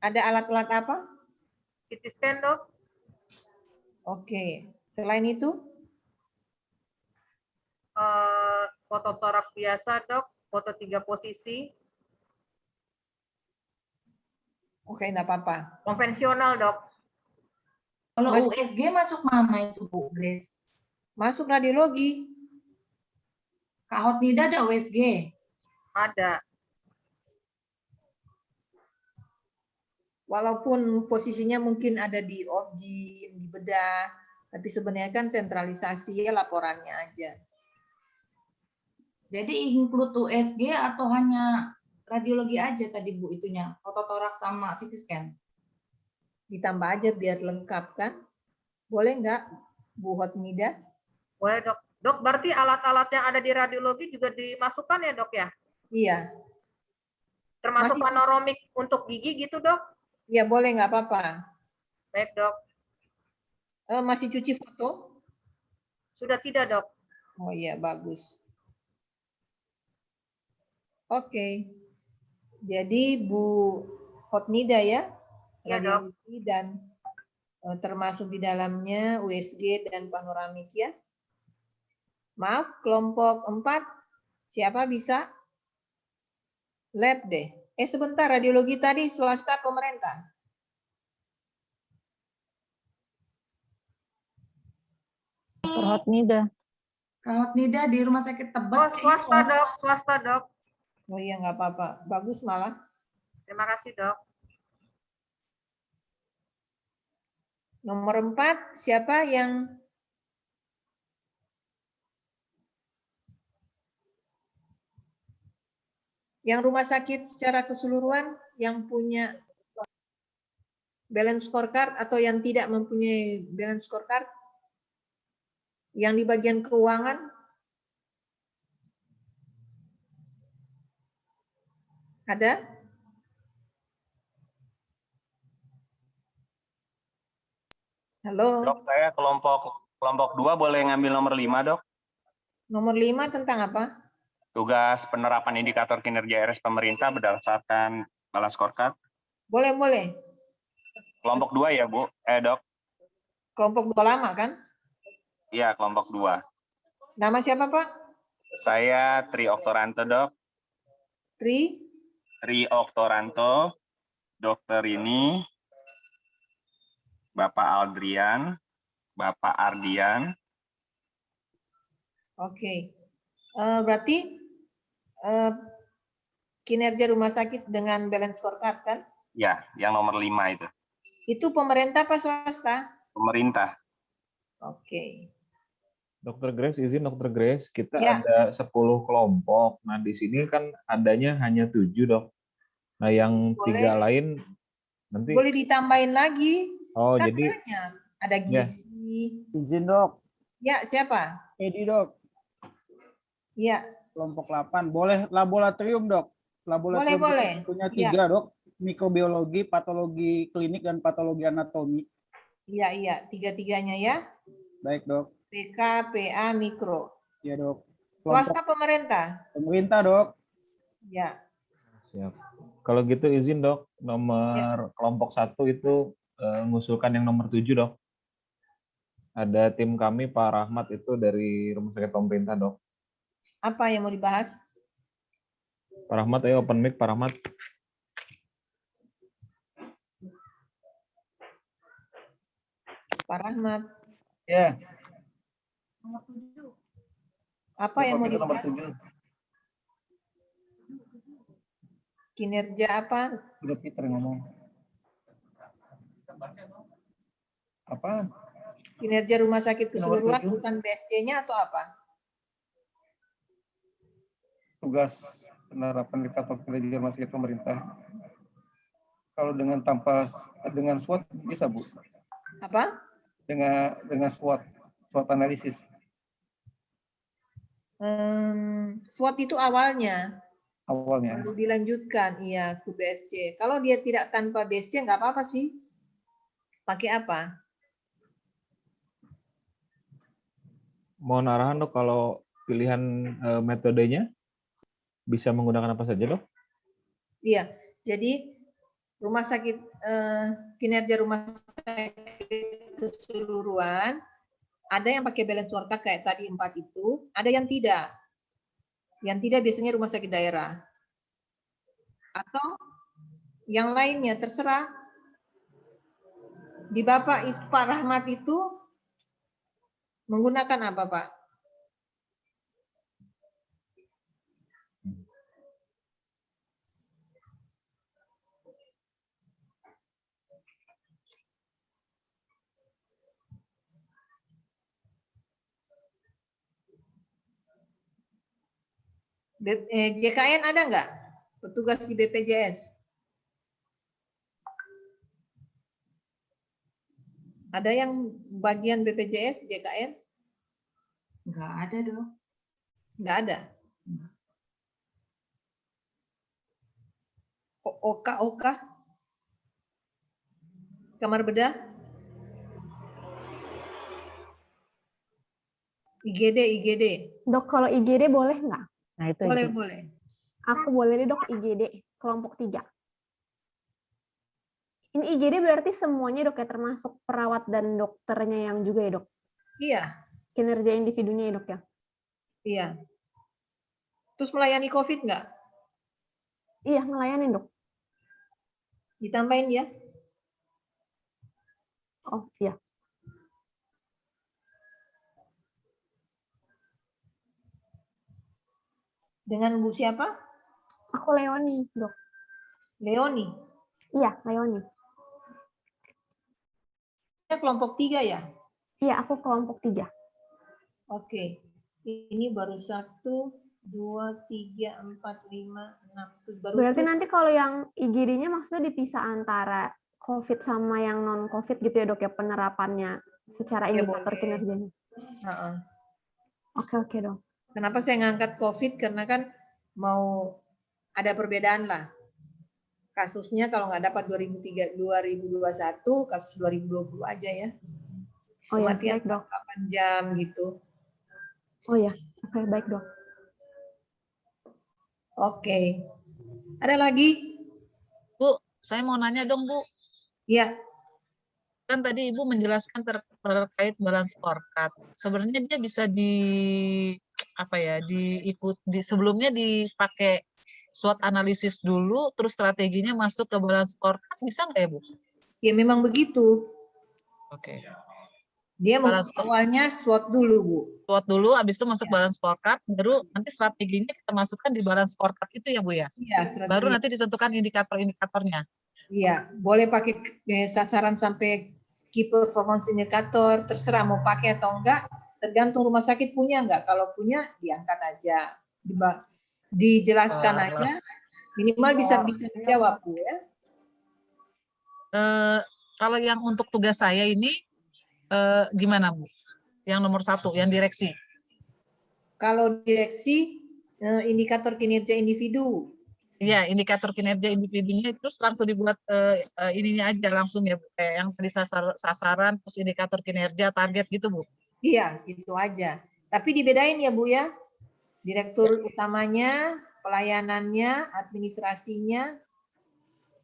Ada alat-alat apa? CT scan dok, Oke. Selain itu? foto toraks biasa dok, foto 3 posisi, Oke, nggak apa-apa. konvensional dok. Kalau Mas- USG masuk mana itu Bu, Grace? Masuk radiologi. Kak Hotnida ada USG? Ada. Walaupun posisinya mungkin ada di objin, di bedah, tapi sebenarnya kan sentralisasi ya laporannya aja. Jadi include USG atau hanya radiologi aja tadi Bu itunya? Foto toraks sama CT scan? Ditambah aja biar lengkap kan. Boleh nggak, Bu Hotnida? Boleh dok. Dok berarti alat-alat yang ada di radiologi juga dimasukkan ya dok ya? Iya, Termasuk Masih- panoramik untuk gigi gitu, Dok? iya boleh nggak apa-apa. Baik, Dok. Masih cuci foto? Sudah tidak, Dok? Oh iya, bagus. Oke. Jadi Bu Hotnida ya, Iya, Dok. radiologi dan termasuk di dalamnya USG dan panoramik ya. Maaf, kelompok 4, siapa bisa? Lab deh. Sebentar, radiologi tadi swasta pemerintah. Dr. Hotnida. Rawat Nida di Rumah Sakit Tebet. Oh, kayaknya swasta, Dok. Swasta, Dok. Oh iya, nggak apa-apa. Bagus malah. Terima kasih, Dok. Nomor 4, siapa yang rumah sakit secara keseluruhan yang punya balance scorecard atau yang tidak mempunyai balance scorecard? Yang di bagian keuangan? Ada? Halo? Dok, saya kelompok 2 boleh ngambil nomor 5, Dok. Nomor 5 tentang apa? Tugas penerapan indikator kinerja RS pemerintah berdasarkan balance scorecard. Boleh, boleh. Kelompok 2 ya, Bu. Dok. Kelompok 2 lama kan? Iya, kelompok 2. Nama siapa Pak? Saya Tri Oktoranto, Dok. Tri? Tri Oktoranto. Dokter ini Bapak Aldrian, Bapak Ardian. Oke. Berarti kinerja rumah sakit dengan balance scorecard kan? Ya, yang nomor 5 itu. Itu pemerintah apa swasta? Pemerintah. Oke. Dokter Grace, izin Dokter Grace, kita Ya. ada 10 kelompok. Nah, di sini kan adanya hanya 7, Dok. Nah, yang Boleh. 3 lain nanti. Boleh ditambahin lagi. Oh, Kan jadi banyak. Ada Ya. gizi. Izin dok, Ya, siapa? Edi dok, Ya, kelompok 8. Boleh laboratorium dok? Laboratorium Boleh. punya Iya. 3 dok, mikrobiologi, patologi klinik, dan patologi anatomi. iya. Tiga-tiganya ya. Baik dok, PK, PA, mikro. ya dok. Swasta Kelompok pemerintah. pemerintah dok, Ya. siap. Kalau gitu izin, Dok, nomor kelompok 1 itu mengusulkan yang nomor 7, Dok. Ada tim kami, Pak Rahmat itu dari Rumah Sakit Pemerintah, Dok. Apa yang mau dibahas? Pak Rahmat, ayo open mic, Pak Rahmat. Pak Rahmat. ya. Apa yang mau dibahas? Kinerja apa? Udah Peter ngomong. Apa? Kinerja rumah sakit Nomor keseluruhan 7. bukan BSC-nya atau apa? Tugas penerapan indikator kinerja rumah sakit pemerintah. Kalau dengan SWOT bisa Bu? Apa? Dengan SWOT analisis. SWOT itu awalnya, Awalnya. baru dilanjutkan iya ke BSC. Kalau dia tidak tanpa BSC nggak apa-apa sih. Pakai apa? Mohon arahan, Dok, kalau pilihan metodenya bisa menggunakan apa saja, Dok? Iya, jadi rumah sakit kinerja rumah sakit keseluruhan ada yang pakai balance scorecard kayak tadi 4 itu, ada yang tidak. Yang tidak biasanya rumah sakit daerah. Atau yang lainnya terserah. Di Bapak itu Pak Rahmat itu menggunakan apa, Pak? JKN ada nggak? Petugas di BPJS? Ada yang bagian BPJS, JKN? Nggak ada dok. Nggak ada. Oka, kamar bedah, IGD. Dok, kalau IGD boleh nggak? Nah, itu Boleh, izin. boleh. Aku boleh deh dok IGD, kelompok 3. Ini IGD berarti semuanya dok ya, termasuk perawat dan dokternya yang juga ya dok? Iya, Kinerja individunya ya dok ya? iya. Terus melayani COVID nggak? Iya, ngelayanin dok. Ditambahin ya. Oh iya. Dengan Bu siapa? Aku Leoni dok. Leoni. Iya, Leoni. Kelompok 3 ya? Iya, aku kelompok 3. Oke. Ini baru 1, 2, 3, 4, 5, 6. Baru Berarti nanti kalau yang IGD-nya maksudnya dipisah antara COVID sama yang non-COVID gitu ya dok ya, penerapannya secara Ya, indikator boleh. kinerjanya. Heeh. Oke dok. Kenapa saya ngangkat COVID? Karena kan mau ada perbedaan lah. Kasusnya kalau nggak dapat 2021, kasus 2020 aja ya. Oh ya, Kematian baik dok. 8 jam gitu. Oh ya, oke baik dok. Oke. Ada lagi? Bu, saya mau nanya dong, Bu. Ya, Kan tadi Ibu menjelaskan terkait balance scorecard. Sebenarnya dia bisa sebelumnya dipakai SWOT analisis dulu, terus strateginya masuk ke balance scorecard, bisa nggak ya, Bu? ya memang begitu. Oke. Dia Balance awalnya SWOT dulu, Bu. SWOT dulu, habis itu masuk balance scorecard, baru nanti strateginya kita masukkan di balance scorecard itu ya, Bu ya? Iya, strategi. Baru nanti ditentukan indikator-indikatornya. Iya, boleh pakai sasaran sampai key performance indicator, terserah mau pakai atau enggak, tergantung rumah sakit punya enggak. Kalau punya, diangkat aja, dijelaskan aja, minimal bisa jawab, Bu ya. Kalau yang untuk tugas saya ini gimana, Bu? Yang nomor 1, yang direksi. Kalau direksi, indikator kinerja individu. Iya, indikator kinerja individunya terus langsung dibuat ininya aja langsung ya, Bu. Kayak yang tadi sasaran, terus indikator kinerja, target gitu, Bu. Iya, itu aja. Tapi dibedain ya, Bu ya. Direktur utamanya, pelayanannya, administrasinya,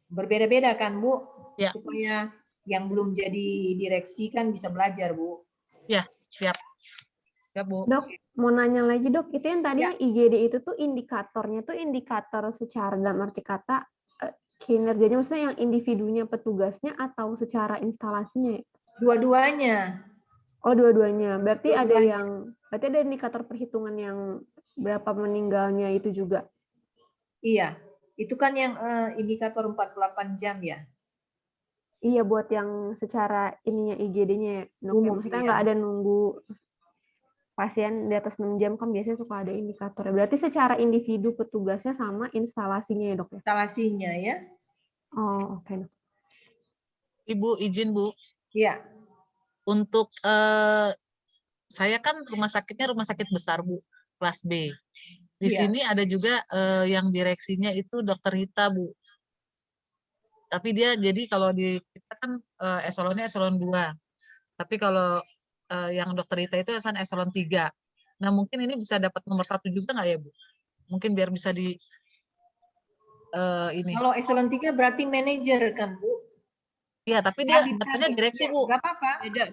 berbeda-beda kan, Bu? Ya. Supaya yang belum jadi direksi kan bisa belajar, Bu. Ya, siap. Siap, Bu. Dok, mau nanya lagi dok, itu yang tadi IGD itu tuh indikatornya tuh indikator secara dalam arti kata kinerjanya, maksudnya yang individunya, petugasnya, atau secara instalasinya? Dua-duanya. Oh, dua-duanya. Berarti ada indikator perhitungan yang berapa meninggalnya itu juga? Iya, itu kan yang indikator 48 jam ya. Iya, buat yang secara ininya IGD-nya, maksudnya nggak ada nunggu pasien di atas 6 jam, kan biasanya suka ada indikatornya. Berarti secara individu petugasnya sama instalasinya ya dok ya? Instalasinya ya. Oh, oke. Ibu izin, Bu. Iya. Untuk saya kan rumah sakitnya rumah sakit besar, Bu, kelas B. Di sini ada juga yang direksinya itu Dokter Rita, Bu. Tapi dia jadi kalau di kita kan eselonnya eselon 2. Tapi kalau yang Dokter Rita itu eselon 3. Nah, mungkin ini bisa dapat nomor 1 juga nggak ya, Bu? Mungkin biar bisa di ini. Kalau eselon 3 berarti manajer kan, Bu? Iya, tapi dia dapatnya direksi, Bu. Nggak apa-apa. Beda.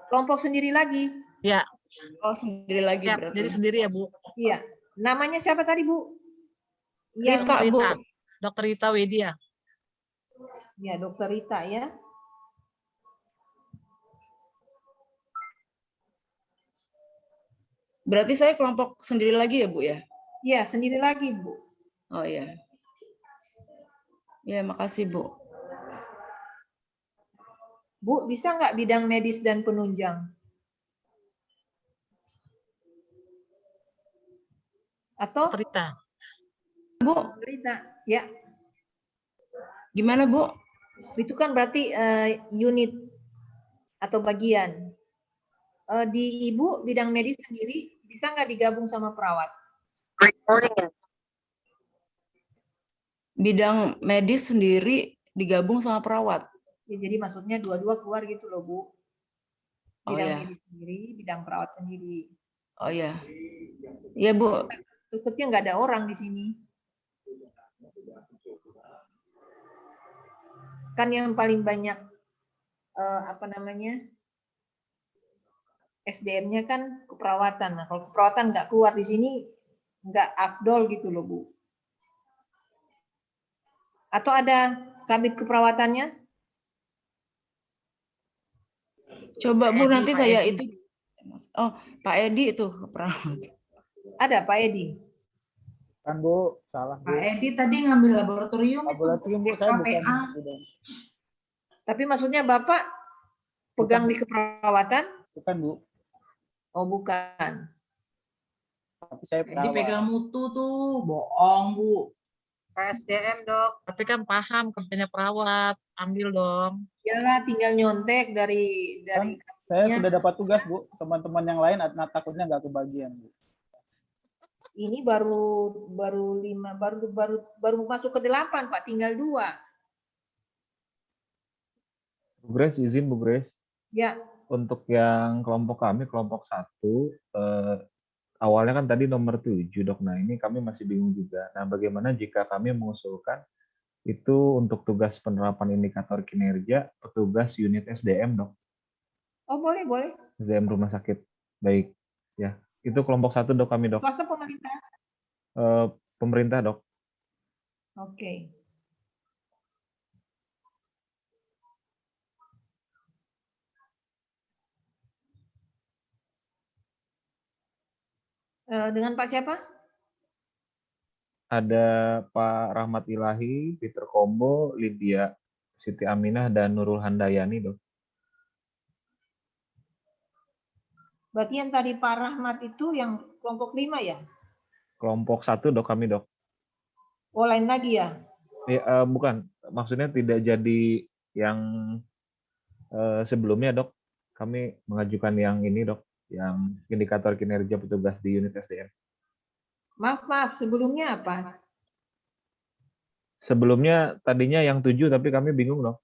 Kelompok sendiri lagi. Ya. Oh, sendiri lagi Ya, berarti. jadi sendiri ya, Bu. Iya. Namanya siapa tadi, Bu? Rita, Bu. Dokter Rita Wedia. Ya, Dokter Rita ya. Berarti saya kelompok sendiri lagi ya, Bu ya? Iya, sendiri lagi, Bu. Oh ya. Ya, makasih, Bu. Bu, bisa nggak bidang medis dan penunjang? Atau? Dokter Rita. Bu. Rita, ya. Gimana, Bu? Itu kan berarti unit atau bagian. Di Ibu, bidang medis sendiri, bisa nggak digabung sama perawat? bidang medis sendiri digabung sama perawat. Ya, jadi maksudnya dua-dua keluar gitu loh, Bu. Oh Bidang ya, medis sendiri, bidang perawat sendiri. oh ya, ya Bu. Tutupnya nggak ada orang di sini. Kan yang paling banyak apa namanya SDM-nya kan keperawatan. Nah, kalau keperawatan nggak keluar di sini, nggak afdol gitu loh, Bu. Atau ada kabit keperawatannya? Coba Bu, Edi, nanti Pak saya Edi. itu. Oh, Pak Edi itu perawat. Ada Pak Edi. Kan Bu, salah Bu. Pak Edi tadi ngambil laboratorium itu. Laboratorium Bu, saya bukan KPA. bidang. Tapi maksudnya Bapak pegang di keperawatan? Bukan Bu, Oh, bukan. tapi saya Jadi perawat. pegang mutu tuh, bohong Bu. PSDM, Dok. Tapi kan paham kerjanya perawat, ambil dong. Iyalah, tinggal nyontek dari Saya Ya. sudah dapat tugas Bu, teman-teman yang lain takutnya nggak kebagian Bu. ini baru 5, baru masuk ke 8, Pak, tinggal 2. Bu Grace, izin Bu Grace. Ya, Untuk yang kelompok kami, kelompok 1, awalnya kan tadi nomor 7, Dok. Nah, ini kami masih bingung juga. Nah, bagaimana jika kami mengusulkan itu untuk tugas penerapan indikator kinerja petugas unit SDM, Dok. oh boleh. SDM rumah sakit. Baik, ya. Itu kelompok 1, Dok, kami, Dok. Swasta pemerintah. Pemerintah, Dok. Oke. Dengan Pak siapa? Ada Pak Rahmat Ilahi, Peter Kombo, Lydia Siti Aminah, dan Nurul Handayani, Dok. Berarti yang tadi Pak Rahmat itu yang kelompok 5 ya? Kelompok 1, Dok, kami, Dok. Oh, lain lagi ya? Bukan, maksudnya tidak jadi yang sebelumnya, Dok. Kami mengajukan yang ini, Dok, yang indikator kinerja petugas di unit SDM. Maaf, sebelumnya apa? Sebelumnya tadinya yang 7, tapi kami bingung, Dok.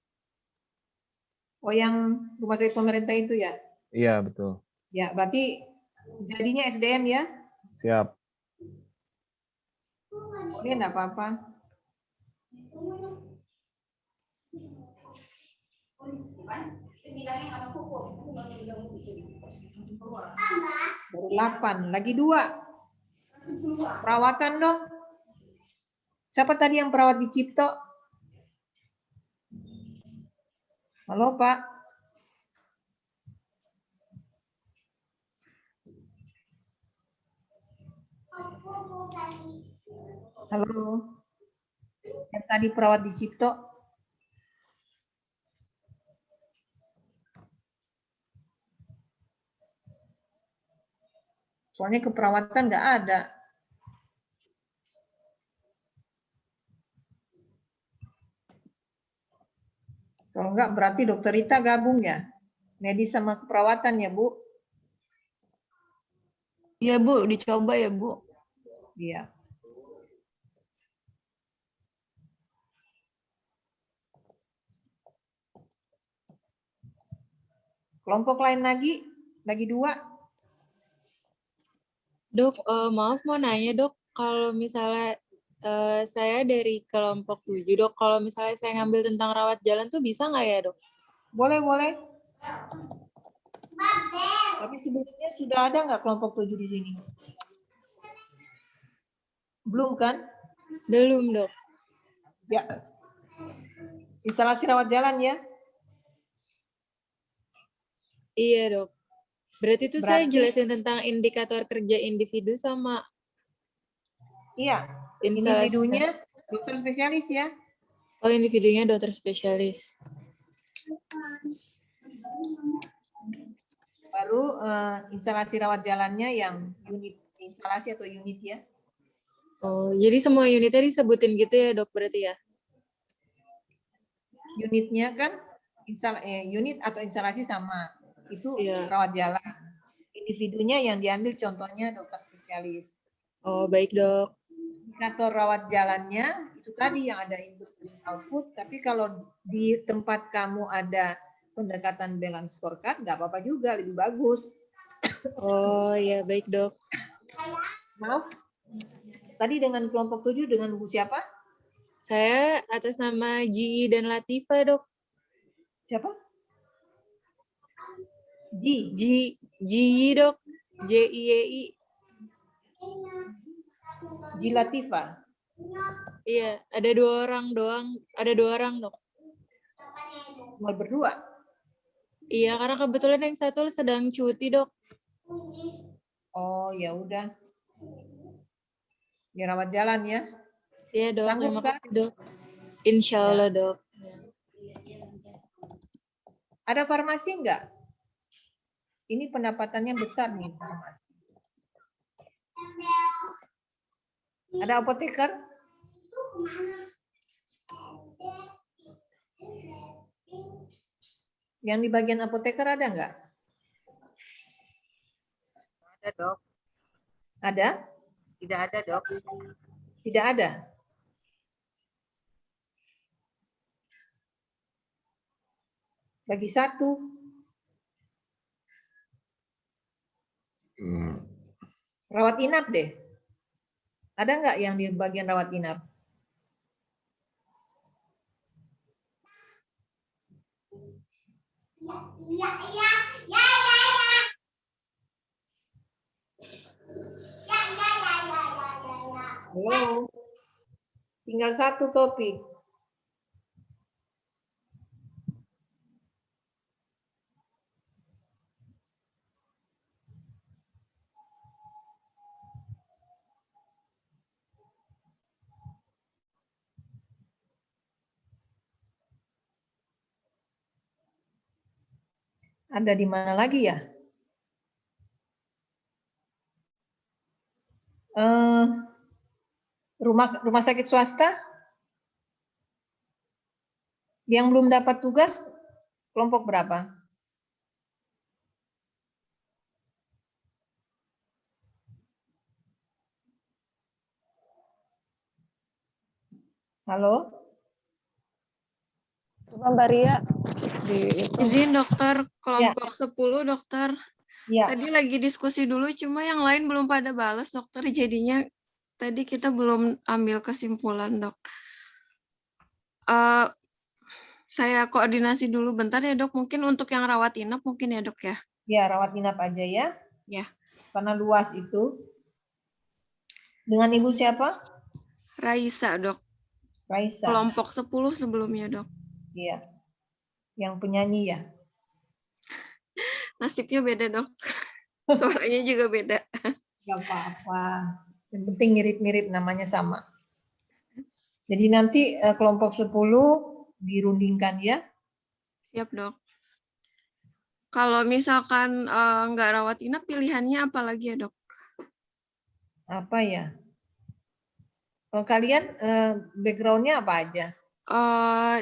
Oh, yang rumah sakit pemerintah itu ya? Iya, betul. Ya, berarti jadinya SDM ya? Siap. Boleh, enggak apa-apa. Baru 8, lagi 2. Perawatan dong. Siapa tadi yang perawat di Cipto? Halo, Pak. Halo. Yang tadi perawat di Cipto. Soalnya keperawatan nggak ada. Kalau nggak berarti Dokter Rita gabung ya? Medis sama keperawatan ya, Bu? Iya Bu, dicoba ya Bu. Iya. Kelompok lain lagi 2. Dok, maaf mau nanya dok, kalau misalnya saya dari kelompok 7, dok, kalau misalnya saya ngambil tentang rawat jalan tuh bisa nggak ya dok? Boleh. Tapi sebelumnya sudah ada nggak kelompok 7 di sini? Belum kan? Belum dok. Ya. Instalasi rawat jalan ya? Iya dok. Berarti itu saya Berarti- jelasin tentang indikator kerja individu sama Iya. instalasi. Individunya dokter spesialis ya? Oh, individunya dokter spesialis. Baru instalasi rawat jalannya yang unit instalasi atau unit ya? Oh, jadi semua unitnya disebutin gitu ya dok berarti ya? Unitnya kan unit atau instalasi sama. Itu Iya. rawat jalan. Individunya yang diambil contohnya dokter spesialis. Oh, baik dok. Indikator rawat jalannya itu tadi yang ada input dan output. Tapi kalau di tempat kamu ada pendekatan balance scorecard, nggak apa-apa juga, lebih bagus. Oh ya, baik dok. Maaf, tadi dengan kelompok 7 dengan Bu siapa? Saya atas nama Ji dan Latifa dok. Siapa? Ji dok. JIEI. Ji Latifa. Iya, ada 2 orang doang. Ada 2 orang dok. Cuma berdua? Iya, karena kebetulan yang satu sedang cuti dok. Oh ya udah. Ya rawat jalan ya. Iya dok, Sanggup terima kan? kasih dok. Insya Allah dok. Ada farmasi enggak? Ini pendapatannya besar nih farmasi. Ada apoteker? Yang di bagian apoteker ada enggak? Ada dok. Ada? Tidak ada dok. Tidak ada. Bagi 1. Rawat inap deh. Ada nggak yang di bagian rawat inap? Halo. Tinggal 1 topik. Ada di mana lagi ya? Rumah sakit swasta yang belum dapat tugas kelompok berapa? Halo? Coba Mbak Ria. Izin dokter, kelompok 10 dokter. Ya. Tadi lagi diskusi dulu, cuma yang lain belum pada balas dokter, jadinya tadi kita belum ambil kesimpulan dok. Saya koordinasi dulu bentar ya dok, mungkin untuk yang rawat inap mungkin ya dok ya? Ya, rawat inap aja ya. Ya. Karena luas itu. Dengan Ibu siapa? Raisa dok. Raisa. Kelompok 10 sebelumnya dok. Iya. Yang penyanyi ya? Nasibnya beda dok. Suaranya juga beda. Gak apa-apa. Yang penting mirip-mirip, namanya sama. Jadi nanti kelompok 10 dirundingkan ya? Siap dok. Kalau misalkan nggak rawat inap, pilihannya apa lagi ya dok? Apa ya? Kalian background-nya apa aja?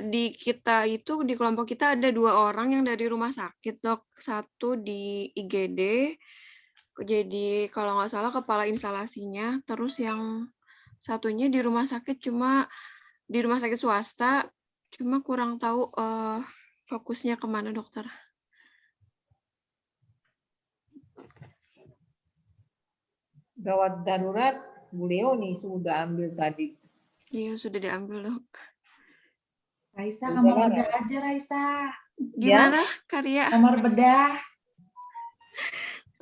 Di kita itu, di kelompok kita ada 2 orang yang dari rumah sakit dok. 1 di IGD, jadi kalau nggak salah kepala instalasinya. Terus yang satunya di rumah sakit, cuma di rumah sakit swasta, cuma kurang tahu fokusnya kemana dokter. Gawat darurat, Bu Leoni sudah ambil tadi. Iya, sudah diambil dok. Raisa, kamar bedah aja Raisa. Gimana Karya? Kamar bedah.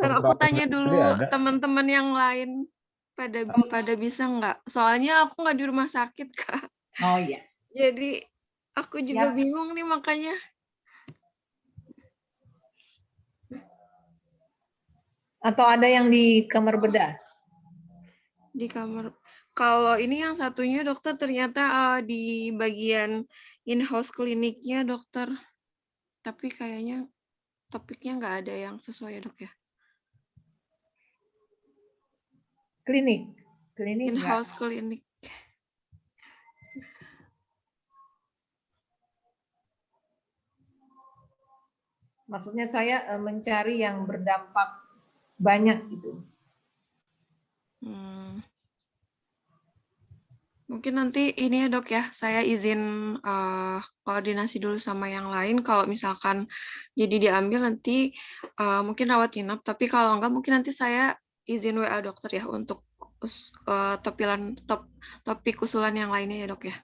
Ntar aku tanya dulu teman-teman yang lain pada bisa nggak? Soalnya aku nggak di rumah sakit Kak. Oh iya. Jadi aku juga bingung nih makanya. Atau ada yang di kamar bedah? Di kamar. Kalau ini yang satunya dokter ternyata di bagian in-house kliniknya dokter. Tapi kayaknya topiknya nggak ada yang sesuai ya dok ya. Klinik? Klinik in-house klinik. Maksudnya saya mencari yang berdampak banyak gitu. Mungkin nanti ini ya dok ya, saya izin koordinasi dulu sama yang lain. Kalau misalkan jadi diambil nanti mungkin rawat inap, tapi kalau enggak mungkin nanti saya izin WA dokter ya untuk topik usulan yang lainnya ya dok ya.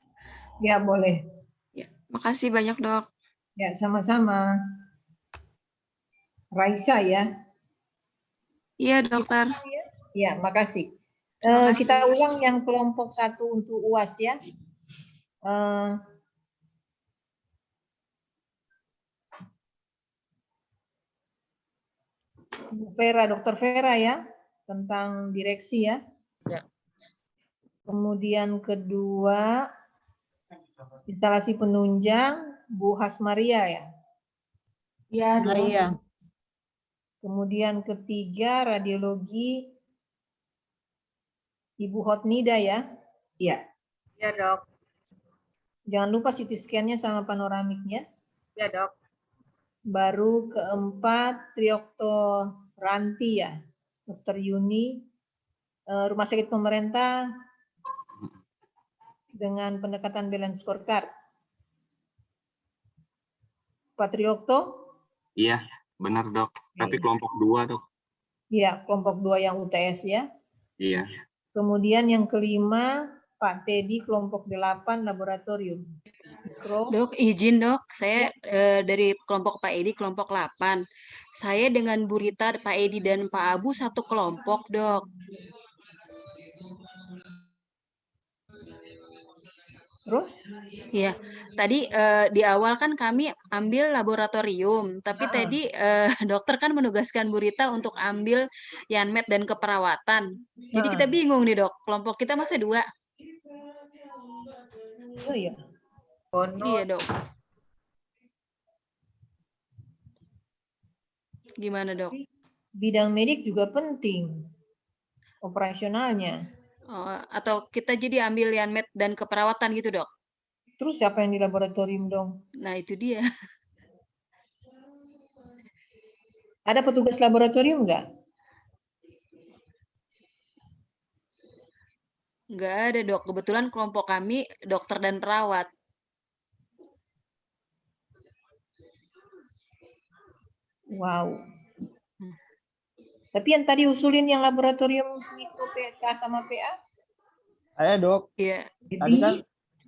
Ya, boleh. Ya, makasih banyak dok. Ya, sama-sama. Raisa ya. Iya dokter. Ya, makasih. Terima kasih. Kita ulang yang kelompok 1 untuk UAS ya. Bu Vera, Dokter Vera ya, tentang direksi ya. Ya. Kemudian kedua, instalasi penunjang, Bu Hasmaria ya. Iya, dok. Maria. Kemudian ketiga, radiologi, Ibu Hotnida ya. Iya. Ya, Dok. Jangan lupa CT scan-nya sama panoramiknya. Ya, Dok. Baru keempat, Triokto Ranti ya, Dokter Yuni, rumah sakit pemerintah dengan pendekatan balance scorecard. Pak Triokto? Iya, benar dok. Tapi kelompok 2 dok. Iya, kelompok 2 yang UTS ya. Iya. Kemudian yang kelima, Pak Teddy kelompok 8 laboratorium. Dok, izin dok, saya dari kelompok Pak Edi kelompok 8. Saya dengan Bu Rita, Pak Edi dan Pak Abu satu kelompok dok. Terus? Ya, tadi di awal kan kami ambil laboratorium, tapi tadi dokter kan menugaskan Bu Rita untuk ambil Yanmed dan keperawatan. Jadi kita bingung nih dok, kelompok kita masa 2. Oh iya. Iya dok. Gimana dok? Bidang medik juga penting, operasionalnya. Atau kita jadi ambil Yanmed dan keperawatan gitu dok? Terus siapa yang di laboratorium dong? Nah itu dia. Ada petugas laboratorium nggak? Nggak ada dok, kebetulan kelompok kami dokter dan perawat. Wow. Tapi yang tadi usulin yang laboratorium mikro PK sama PA? Saya dok. Iya. Tadi kan,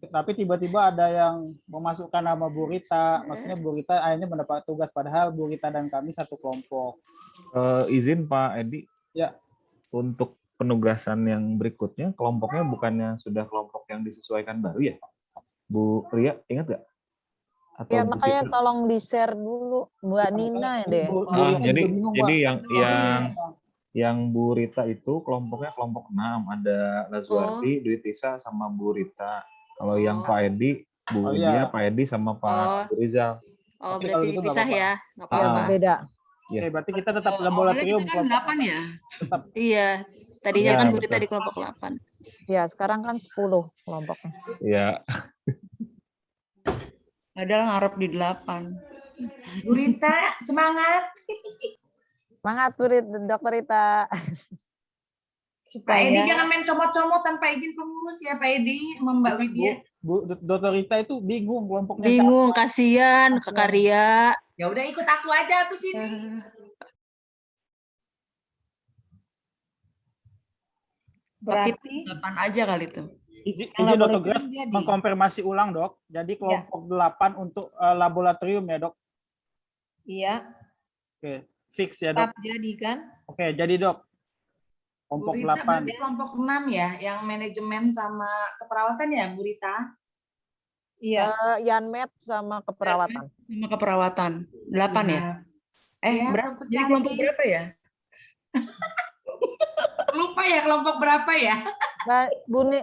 tapi tiba-tiba ada yang memasukkan nama Bu Rita. Maksudnya Bu Rita akhirnya mendapat tugas, padahal Bu Rita dan kami satu kelompok. Izin Pak Edi. Ya. Untuk penugasan yang berikutnya, kelompoknya bukannya sudah kelompok yang disesuaikan baru ya? Bu Ria, ingat nggak? Atau Ya Bu makanya Citra? tolong di-share dulu Mbak Nina ya deh. Jadi yang Bu Rita itu kelompoknya kelompok 6, ada Lazuardi, Dwi Tisa sama Bu Rita. Kalau yang Pak Edi, Bu Lydia, Pak Edi sama Pak Rizal. Oh, berarti dipisah ya? Nggak apa-apa. Beda. Oke, berarti kita tetap laboratorium. Kita kan 8 ya? Tetap. Iya, tadinya Ya, kan Bu Rita betul. di kelompok 8. Ya, sekarang kan 10 kelompoknya. Iya. Padahal ngarep di 8. Bu Rita, semangat. Semangat Bu Rita, Dokter Rita. Pak Edi jangan main comot-comot tanpa izin pengurus ya Pak Edi sama Mbak Widya. Bu Dr. Rita itu bingung kelompoknya. Bingung, kasihan Kakak Ria. Ya udah ikut aku aja tuh sini. Berarti 8 aja kali itu. Izin yang Dr. laboratorium Grace jadi. mengkonfirmasi ulang dok. Jadi kelompok 8 untuk laboratorium ya dok. Iya, Oke, fix ya dok. tetap jadi kan? Oke, jadi dok. Bu Kelompok Rita 8. berarti kelompok 6 ya, yang manajemen sama keperawatan ya Bu Rita? Iya. Yanmed sama keperawatan. Sama keperawatan. 8 ya? Iya, Berapa? Jadi kelompok berapa ya? Lupa ya kelompok berapa ya?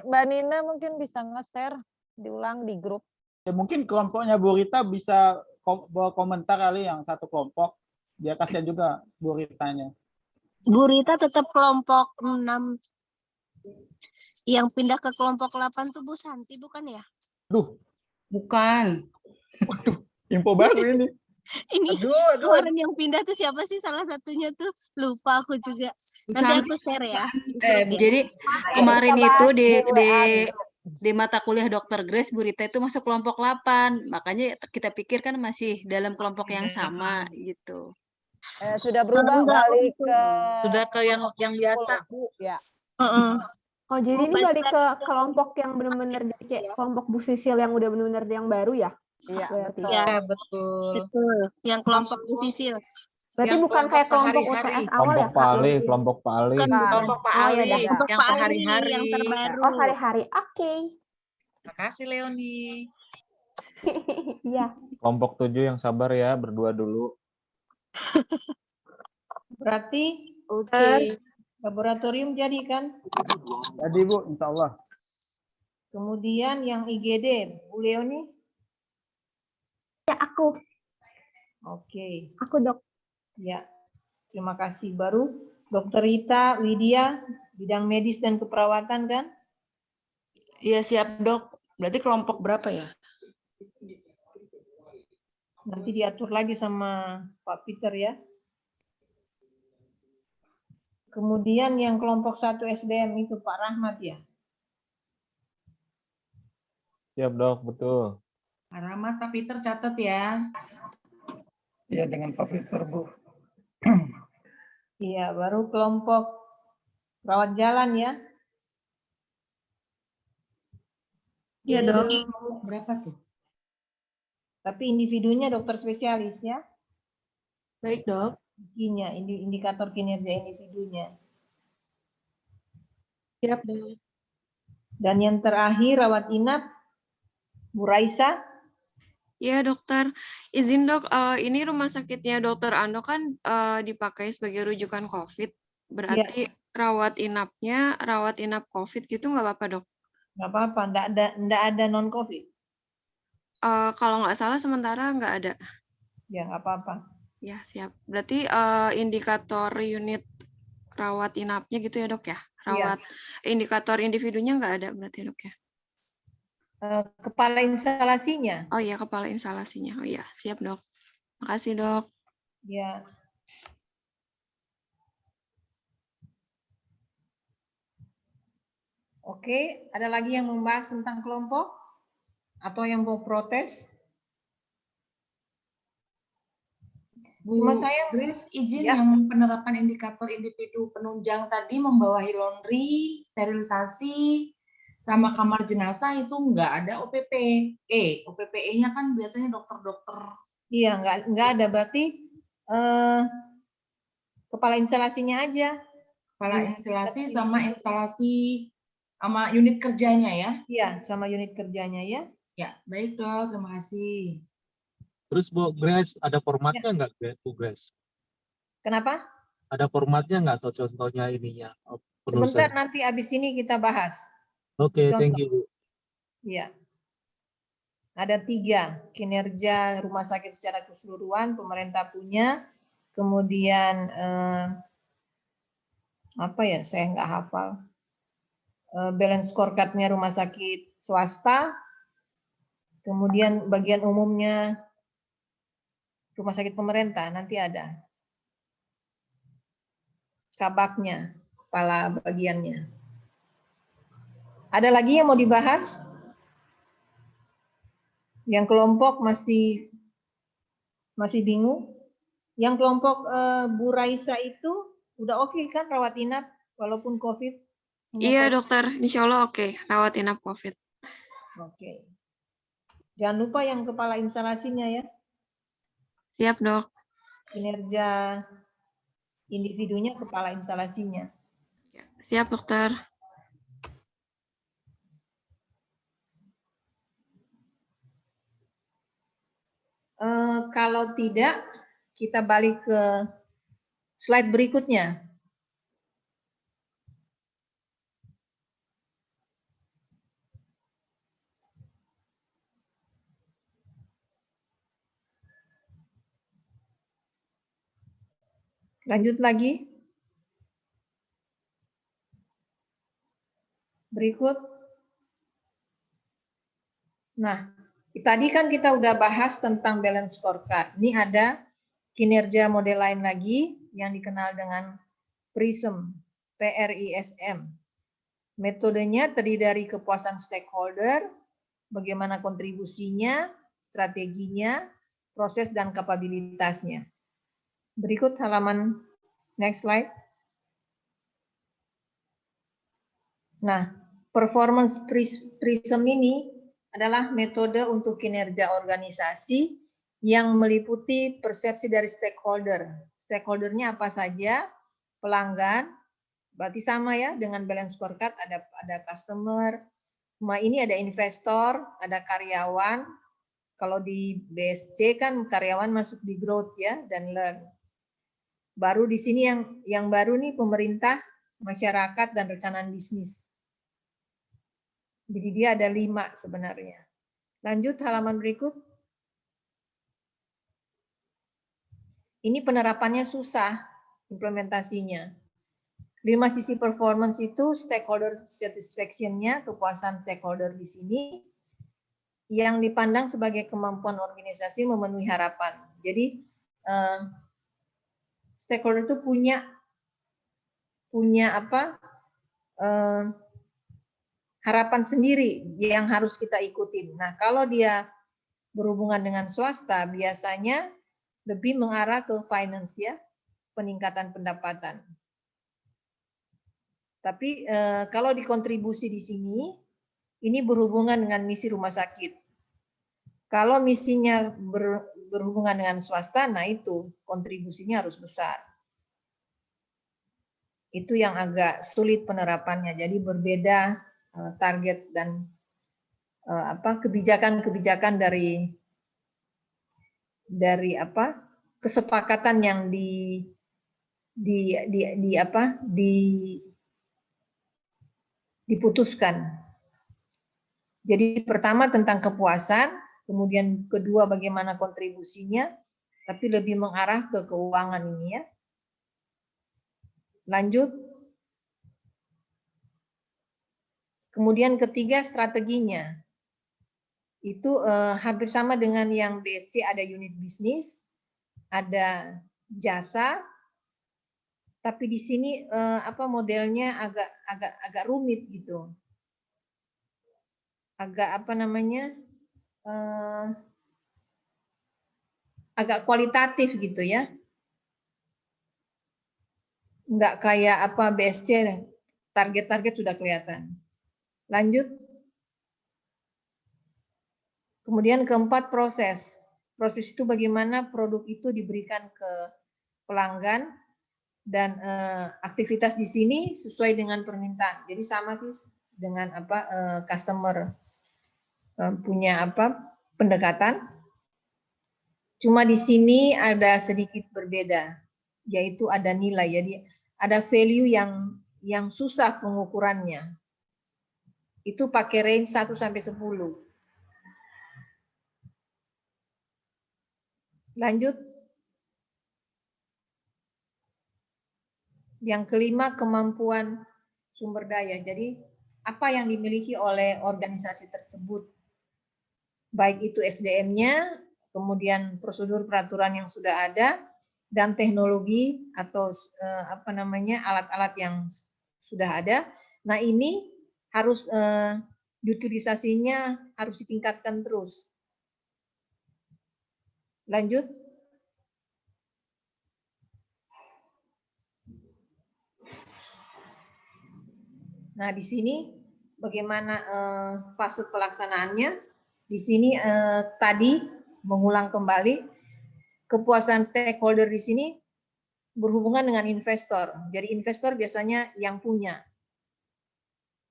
Mbak Nina mungkin bisa nge-share, diulang di grup. Ya mungkin kelompoknya Bu Rita bisa bawa komentar kali yang satu kelompok. Biar kasihan juga Bu Ritanya. Bu Rita tetap kelompok 6. Yang pindah ke kelompok 8 tuh Bu Santi bukan ya? Duh. Bukan. Waduh, info baru ini. Ini orang yang pindah tuh siapa sih salah satunya tuh? Lupa aku juga. Nanti aku share ya. Jadi kemarin itu di di mata kuliah Dokter Grace, Bu Rita itu masuk kelompok 8. Makanya kita pikir kan masih dalam kelompok yang sama gitu. Sudah berubah balik ke Sudah ke yang biasa. Bu, ya. Oh, jadi Bu, ini balik balik ke kelompok yang benar-benar dari kayak kelompok Bu Sisil yang udah benar-benar yang baru ya? Iya, Berarti. betul. Ya, Betul. betul. Yang kelompok Bu Sisil. Berarti Yang bukan kelompok kayak kelompok sehari-hari. UTS awal ya, Kelompok Kak? Pak Ali, kelompok Pak Ali. Bukan, bukan. Kelompok Pak Oh, ya Ali udah. Kelompok yang Pak Ali sehari-hari. yang terbaru. Oh, sehari-hari. Oke. Makasih Leoni. Iya. Kelompok 7 yang sabar ya, berdua dulu. Berarti Oke. laboratorium jadi kan? Jadi Bu, insya Allah. Kemudian yang IGD, Bu Leoni? Ya, aku. Oke. Aku, Dok. Ya, terima kasih. Baru Dokter Rita, Widya, bidang medis dan keperawatan kan? Iya siap dok. Berarti kelompok berapa ya? Nanti diatur lagi sama Pak Peter ya. Kemudian yang kelompok 1 SDM itu Pak Rahmat ya? Siap dok, betul. Pak Rahmat, Pak Peter catat ya. Iya, dengan Pak Peter, Bu. Iya, baru kelompok rawat jalan ya. Iya dok. Berapa tuh? Tapi individunya dokter spesialis ya. Baik dok. Indikator kinerja individunya. Siap dok. Dan yang terakhir rawat inap, Bu Raisa. Ya dokter, izin dok, ini rumah sakitnya dokter Ando kan dipakai sebagai rujukan COVID. Berarti rawat inap COVID gitu nggak apa-apa dok? Nggak apa-apa, nggak ada non-COVID. Kalau nggak salah sementara nggak ada. Ya nggak apa-apa. Ya siap. Berarti indikator unit rawat inapnya gitu ya dok ya? Rawat indikator individunya nggak ada berarti dok ya? Kepala instalasinya. Oh iya, kepala instalasinya. Oh iya, siap dok. Makasih dok. Ya. Oke, ada lagi yang membahas tentang kelompok? Atau yang mau protes? Bu Cuma saya Grace, izin ya. yang penerapan indikator individu penunjang tadi membawahi laundry, sterilisasi, sama kamar jenazah itu nggak ada OPP. OPPE-nya kan biasanya dokter-dokter. Iya, nggak ada. Berarti kepala instalasinya aja. Kepala instalasi sama unit kerjanya ya? Iya, sama unit kerjanya ya. Ya, baik dok. Terima kasih. Terus Bu Grace, ada formatnya nggak Bu Grace? Kenapa? Ada formatnya nggak atau contohnya ininya? Sebentar nanti abis ini kita bahas. Oke, thank you Bu. Ya. Ada 3, kinerja rumah sakit secara keseluruhan, pemerintah punya, kemudian apa ya, saya nggak hafal, balance scorecard-nya rumah sakit swasta, kemudian bagian umumnya rumah sakit pemerintah, nanti ada kabaknya, kepala bagiannya. Ada lagi yang mau dibahas? Yang kelompok masih bingung? Yang kelompok Bu Raisa itu udah oke kan rawat inap walaupun COVID? Iya dokter, insya Allah oke. Rawat inap COVID. Oke. Jangan lupa yang kepala instalasinya ya. Siap dok. Kinerja individunya kepala instalasinya. Siap dokter. Kalau tidak, kita balik ke slide berikutnya. Lanjut lagi. Berikut. Nah, tadi kan kita udah bahas tentang balance scorecard. Ini ada kinerja model lain lagi yang dikenal dengan PRISM, PRISM. Metodenya terdiri dari kepuasan stakeholder, bagaimana kontribusinya, strateginya, proses dan kapabilitasnya. Berikut halaman next slide. Nah, performance prism ini adalah metode untuk kinerja organisasi yang meliputi persepsi dari stakeholder. Stakeholdernya apa saja? Pelanggan, berarti sama ya dengan balance scorecard, ada customer, ini ada investor, ada karyawan. Kalau di BSC kan karyawan masuk di growth ya dan learn. Baru di sini yang baru nih pemerintah, masyarakat dan rekanan bisnis. Jadi dia ada 5 sebenarnya. Lanjut halaman berikut. Ini penerapannya susah implementasinya. 5 sisi performance itu stakeholder satisfaction-nya, kepuasan stakeholder di sini yang dipandang sebagai kemampuan organisasi memenuhi harapan. Jadi stakeholder itu punya apa? Harapan sendiri yang harus kita ikutin. Nah, kalau dia berhubungan dengan swasta, biasanya lebih mengarah ke finance ya, peningkatan pendapatan. Tapi kalau dikontribusi di sini, ini berhubungan dengan misi rumah sakit. Kalau misinya berhubungan dengan swasta, nah itu kontribusinya harus besar. Itu yang agak sulit penerapannya. Jadi berbeda target dan kebijakan dari kesepakatan yang diputuskan. Jadi pertama tentang kepuasan, kemudian kedua bagaimana kontribusinya, tapi lebih mengarah ke keuangan ini ya. Lanjut. Kemudian ketiga strateginya. Itu hampir sama dengan yang BSC, ada unit bisnis, ada jasa, tapi di sini modelnya agak rumit gitu. Agak agak kualitatif gitu ya. Enggak kayak BSC, target-target sudah kelihatan. Lanjut. Kemudian keempat, proses. Proses itu bagaimana produk itu diberikan ke pelanggan dan aktivitas di sini sesuai dengan permintaan. Jadi sama sih dengan customer punya pendekatan. Cuma di sini ada sedikit berbeda, yaitu ada nilai. Jadi ada value yang susah pengukurannya. Itu pakai range 1 sampai 10. Lanjut. Yang kelima, kemampuan sumber daya. Jadi apa yang dimiliki oleh organisasi tersebut. Baik itu SDM-nya, kemudian prosedur peraturan yang sudah ada, dan teknologi atau alat-alat yang sudah ada. Nah ini harus utilisasinya harus ditingkatkan terus. Lanjut. Nah di sini bagaimana fase pelaksanaannya? Di sini tadi mengulang kembali kepuasan stakeholder di sini berhubungan dengan investor. Jadi investor biasanya yang punya.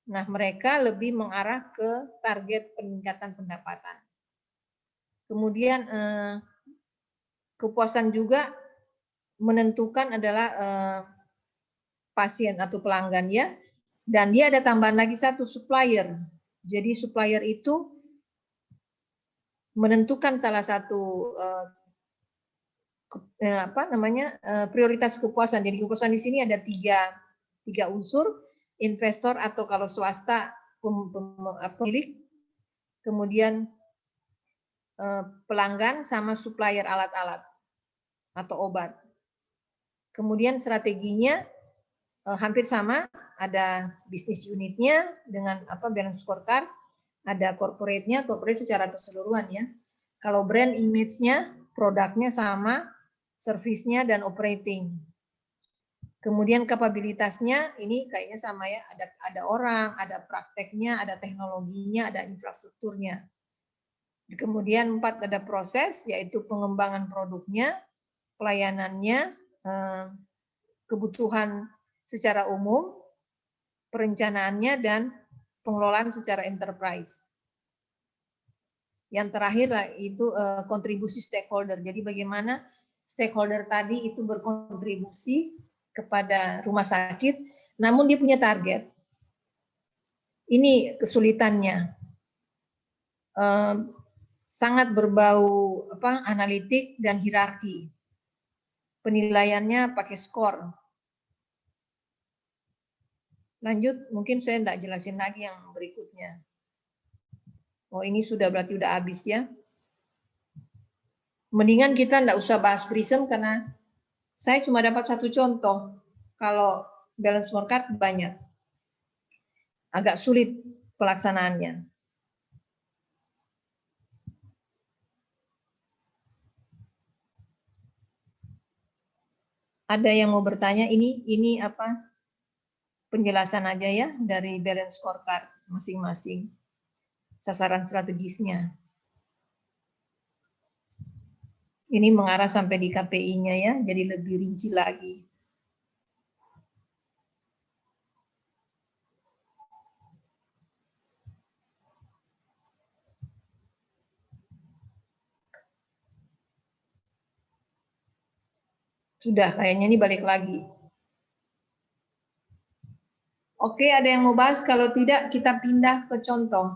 Nah, mereka lebih mengarah ke target peningkatan pendapatan. Kemudian kepuasan juga menentukan adalah pasien atau pelanggan ya. Dan dia ada tambahan lagi satu, supplier. Jadi supplier itu menentukan salah satu prioritas kepuasan. Jadi kepuasan di sini ada tiga unsur, investor atau kalau swasta pemilik, kemudian pelanggan sama supplier alat-alat atau obat. Kemudian strateginya hampir sama, ada bisnis unitnya dengan balance scorecard, ada corporate-nya, corporate secara keseluruhan ya. Kalau brand image-nya, produknya sama, service-nya dan operating. Kemudian kapabilitasnya ini kayaknya sama ya, ada orang, ada prakteknya, ada teknologinya, ada infrastrukturnya. Kemudian 4 ada proses, yaitu pengembangan produknya, pelayanannya, kebutuhan secara umum, perencanaannya, dan pengelolaan secara enterprise. Yang terakhir itu kontribusi stakeholder. Jadi bagaimana stakeholder tadi itu berkontribusi kepada rumah sakit, namun dia punya target. Ini kesulitannya. Sangat berbau analitik dan hierarki. Penilaiannya pakai skor. Lanjut, mungkin saya tidak jelasin lagi yang berikutnya. Oh, ini sudah berarti udah habis ya. Mendingan kita tidak usah bahas Prism karena saya cuma dapat 1 contoh. Kalau balance scorecard banyak. Agak sulit pelaksanaannya. Ada yang mau bertanya, ini apa? Penjelasan aja ya dari balance scorecard masing-masing. Sasaran strategisnya. Ini mengarah sampai di KPI-nya ya, jadi lebih rinci lagi. Sudah, kayaknya ini balik lagi. Oke, ada yang mau bahas? Kalau tidak, kita pindah ke contoh.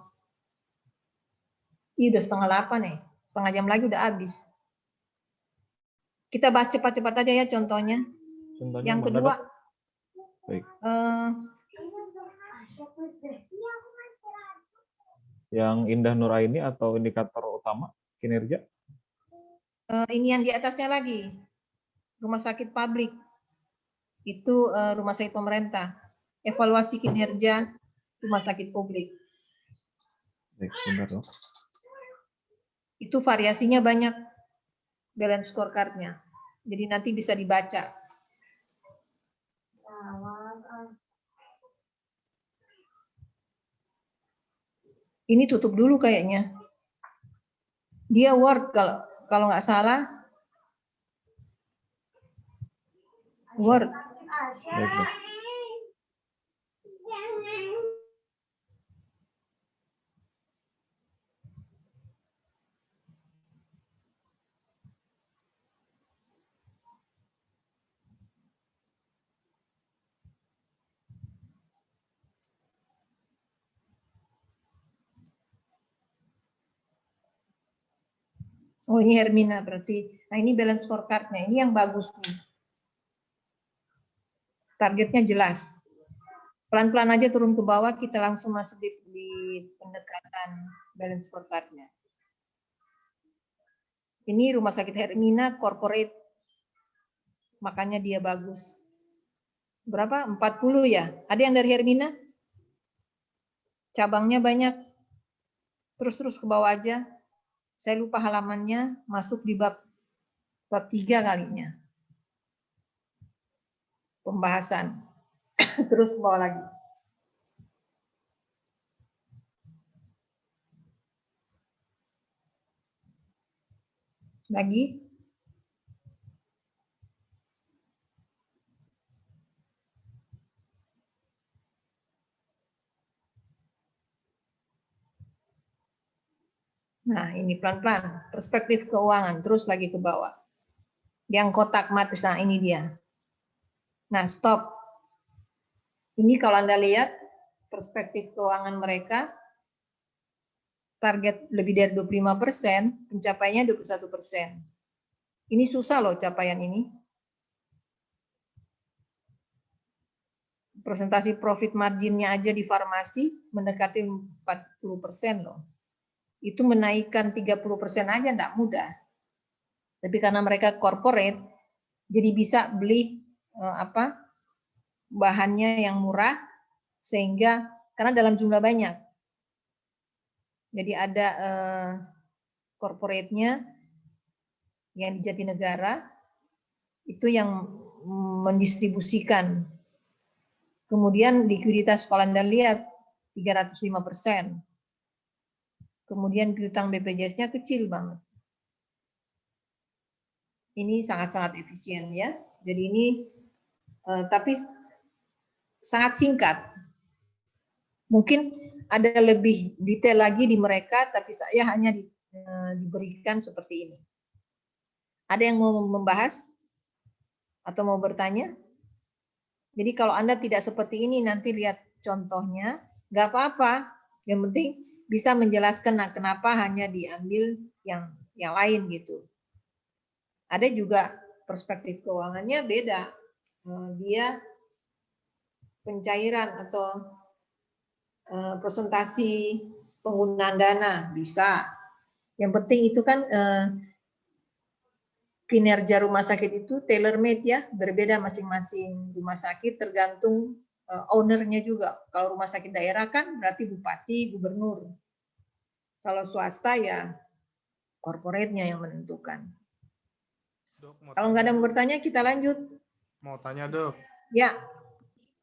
Ih, udah 7:30 nih. Setengah jam lagi udah habis. Kita bahas cepat-cepat aja ya contohnya. Contohnya Yang mana, kedua, Dok? Baik. Yang Indah Nuraini atau indikator utama kinerja? Ini yang di atasnya lagi. Rumah sakit publik. Itu rumah sakit pemerintah. Evaluasi kinerja rumah sakit publik. Baik, benar, Dok. Itu variasinya banyak balance scorecard-nya. Jadi nanti bisa dibaca. Ini tutup dulu kayaknya. Dia Word kalau nggak salah. Word. Baik, Dok. Oh, ini Hermina berarti. Nah, ini balance scorecard-nya. Ini yang bagus nih. Targetnya jelas. Pelan-pelan aja turun ke bawah, kita langsung masuk di pendekatan balance scorecard-nya. Ini rumah sakit Hermina corporate. Makanya dia bagus. Berapa? 40 ya? Ada yang dari Hermina? Cabangnya banyak. Terus ke bawah aja. Saya lupa halamannya, masuk di bab 3 kalinya. Pembahasan. Terus ke bawah lagi. Lagi. Nah, ini pelan-pelan. Perspektif keuangan. Terus lagi ke bawah. Yang kotak matrix, nah ini dia. Nah, stop. Ini kalau Anda lihat, perspektif keuangan mereka, target lebih dari 25%, pencapaiannya 21%. Ini susah loh capaian ini. Presentasi profit marginnya aja di farmasi mendekati 40% loh. Itu menaikkan 30% aja enggak mudah. Tapi karena mereka corporate, jadi bisa beli bahannya yang murah, sehingga karena dalam jumlah banyak. Jadi ada corporate-nya yang di Jatinegara, itu yang mendistribusikan. Kemudian likuiditas kalau Anda lihat 305%. Kemudian piutang BPJS-nya kecil banget. Ini sangat-sangat efisien ya. Jadi ini tapi sangat singkat. Mungkin ada lebih detail lagi di mereka, tapi saya hanya diberikan seperti ini. Ada yang mau membahas atau mau bertanya? Jadi kalau Anda tidak seperti ini, nanti lihat contohnya, nggak apa-apa. Yang penting bisa menjelaskan kenapa hanya diambil yang lain gitu. Ada juga perspektif keuangannya beda. Dia pencairan atau presentasi penggunaan dana bisa. Yang penting itu kan kinerja rumah sakit itu tailor-made ya, berbeda masing-masing rumah sakit tergantung ownernya juga. Kalau rumah sakit daerah kan berarti bupati, gubernur. Kalau swasta ya corporate-nya yang menentukan. Dok, Kalau nggak ada yang bertanya, kita lanjut. mau tanya dok, Ya,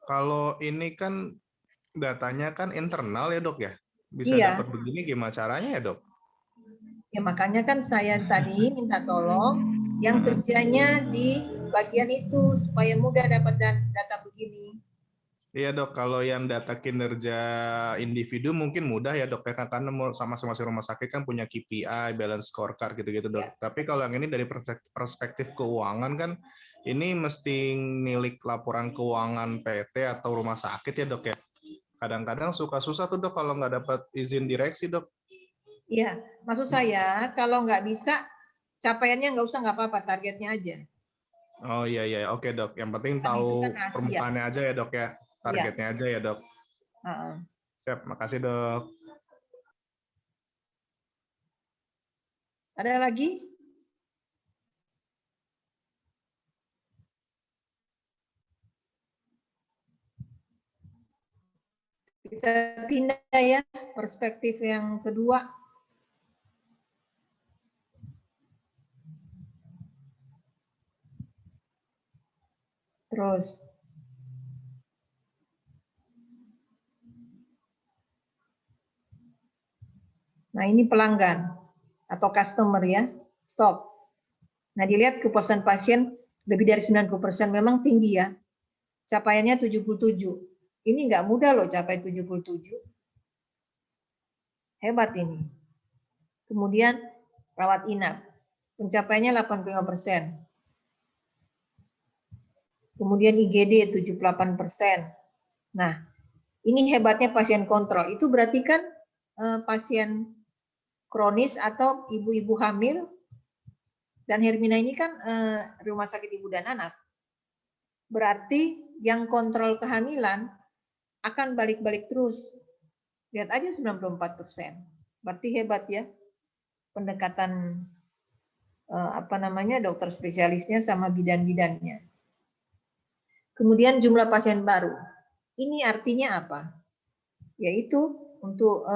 kalau ini kan datanya kan internal ya dok ya, bisa iya. dapat begini gimana caranya ya dok? Ya makanya kan saya tadi minta tolong yang kerjanya di bagian itu supaya mudah dapat data begini. Iya dok, kalau yang data kinerja individu mungkin mudah ya dok, ya karena sama-sama rumah sakit kan punya KPI, balance scorecard gitu-gitu dok. Ya. Tapi kalau yang ini dari perspektif keuangan kan, ini mesti nilik laporan keuangan PT atau rumah sakit ya dok ya. Kadang-kadang suka susah tuh dok kalau nggak dapat izin direksi dok. Iya, maksud saya kalau nggak bisa capaiannya nggak usah, nggak apa-apa, targetnya aja. Oh iya, oke dok. Yang penting Kan itu tahu kan rahasia. permukaannya aja ya dok ya, targetnya aja ya dok. Siap, makasih dok. Ada lagi? Kita pindah ya, perspektif yang kedua. Terus. Nah, ini pelanggan atau customer ya, stop. Nah, dilihat kepuasan pasien lebih dari 90%, memang tinggi ya. Capaiannya 77. Ini nggak mudah loh capai 77. Hebat ini. Kemudian rawat inap, pencapaiannya 85%. Kemudian IGD 78%. Nah, ini hebatnya pasien kontrol. Itu berarti kan pasien kronis atau ibu-ibu hamil, dan Hermina ini kan rumah sakit ibu dan anak. Berarti yang kontrol kehamilan akan balik-balik terus. Lihat aja 94%. Berarti hebat ya pendekatan dokter spesialisnya sama bidan-bidannya. Kemudian jumlah pasien baru. Ini artinya apa? Yaitu untuk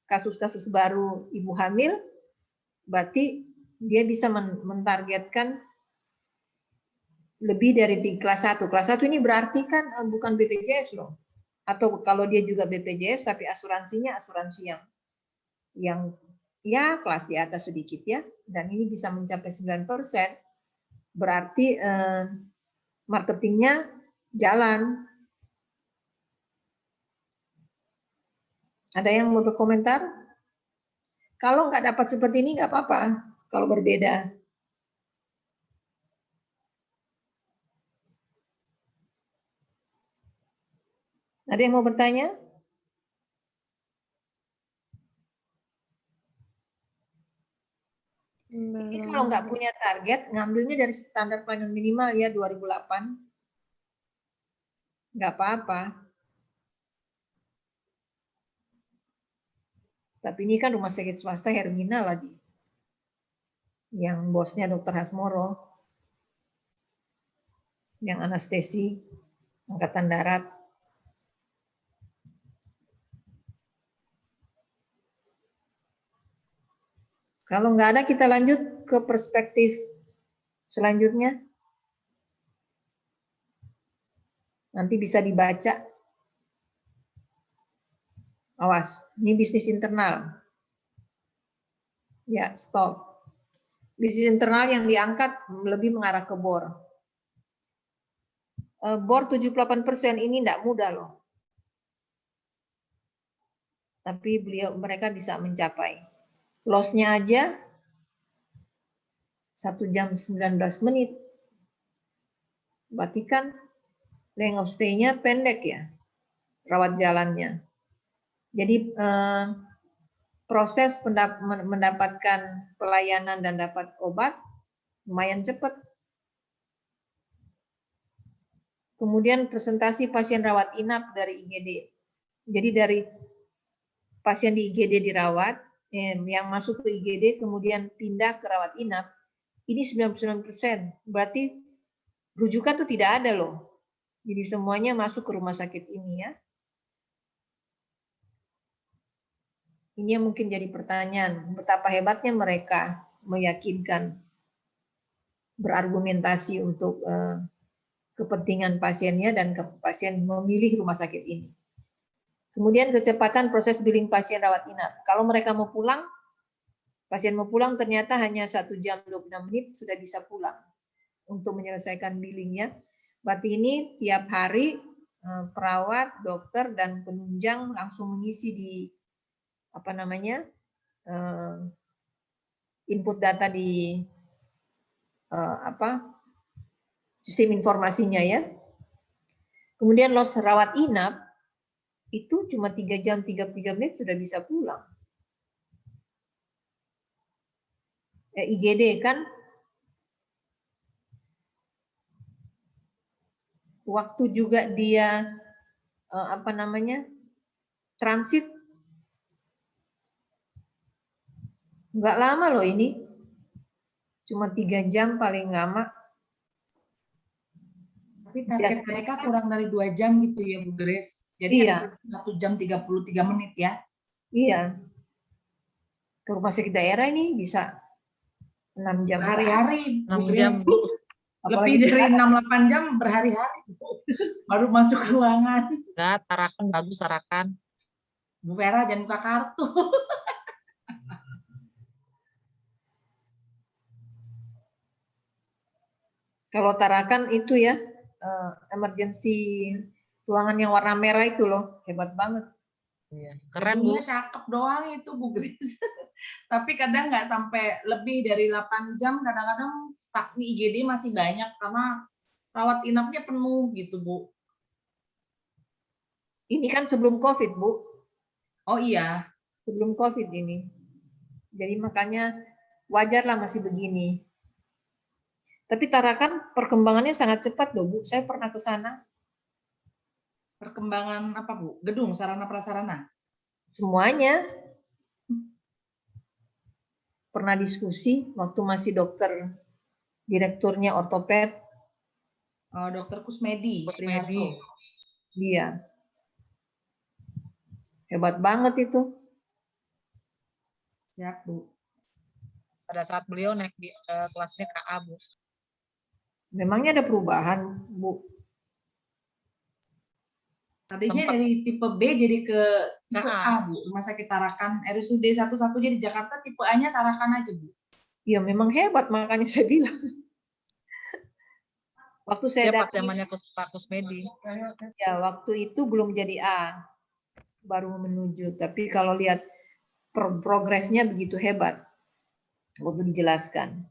kasus-kasus baru ibu hamil, berarti dia bisa mentargetkan lebih dari di kelas 1. Kelas 1 ini berarti kan bukan BPJS loh. Atau kalau dia juga BPJS tapi asuransinya asuransi yang ya kelas di atas sedikit ya. Dan ini bisa mencapai 9%. Berarti marketingnya jalan. Ada yang mau berkomentar? Kalau nggak dapat seperti ini nggak apa-apa. Kalau berbeda. Ada yang mau bertanya? Ini kalau nggak punya target, ngambilnya dari standar pelayanan minimal ya 2008. Nggak apa-apa. Tapi ini kan rumah sakit swasta Hermina lagi. Yang bosnya Dr. Hasmoro. Yang anestesi. Angkatan Darat. Kalau nggak ada, kita lanjut ke perspektif selanjutnya. Nanti bisa dibaca. Awas, ini bisnis internal. Ya, stop. Bisnis internal yang diangkat lebih mengarah ke BOR. BOR 78% ini tidak mudah loh. Tapi mereka bisa mencapai. Loss-nya aja 1 jam 19 menit. Berarti kan length of stay-nya pendek ya, rawat jalannya. Jadi proses mendapatkan pelayanan dan dapat obat lumayan cepat. Kemudian presentasi pasien rawat inap dari IGD. Jadi dari pasien di IGD dirawat, yang masuk ke IGD kemudian pindah ke rawat inap, ini 99%. Berarti rujukan tuh tidak ada loh. Jadi semuanya masuk ke rumah sakit ini ya. Ini yang mungkin jadi pertanyaan, betapa hebatnya mereka meyakinkan, berargumentasi untuk kepentingan pasiennya dan pasien memilih rumah sakit ini. Kemudian kecepatan proses billing pasien rawat inap. Kalau mereka mau pulang, pasien mau pulang ternyata hanya 1 jam 26 menit sudah bisa pulang untuk menyelesaikan billingnya. Berarti ini tiap hari perawat, dokter, dan penunjang langsung mengisi di input data di sistem informasinya ya. Kemudian loss rawat inap itu cuma 3 jam 33 menit sudah bisa pulang. IGD kan waktu juga dia transit nggak lama loh ini, cuma 3 jam paling lama. Tapi target mereka kurang dari 2 jam gitu ya Bu Grace. Jadi iya. 1 jam 33 menit ya. Iya. Ke rumah sakit daerah ini bisa 6 jam. Hari-hari. 6 jam. Lebih dari 6-8 jam berhari-hari. Baru masuk ruangan. Enggak, Tarakan bagus, Tarakan. Bu Vera jangan buka kartu. Kalau Tarakan itu ya, emergency ruangan yang warna merah itu loh, hebat banget. Iya, keren Bu. Cakep doang itu Bu Grace. Tapi kadang nggak sampai lebih dari 8 jam, kadang-kadang stuck di IGD masih banyak karena rawat inapnya penuh gitu Bu. Ini kan sebelum COVID Bu. Oh iya. Sebelum COVID ini. Jadi makanya wajarlah masih begini. Tapi Tarakan perkembangannya sangat cepat loh Bu. Saya pernah ke sana. Perkembangan apa Bu? Gedung, sarana prasarana? Semuanya. Pernah diskusi waktu masih dokter, direkturnya ortoped. Dokter Kusmedi. Kusmedi. Iya. Hebat banget itu. Siap Bu. Pada saat beliau naik di kelasnya KA Bu. Memangnya ada perubahan Bu? Tadinya dari tipe B jadi ke tipe A Bu. Rumah sakit Tarakan RSUD satu-satunya di Jakarta tipe A-nya Tarakan aja Bu. Ya memang hebat, makanya saya bilang. Waktu saya pas zamannya Pak Kusmedi. Ya waktu itu belum jadi A, baru menuju. Tapi kalau lihat progresnya begitu hebat waktu dijelaskan.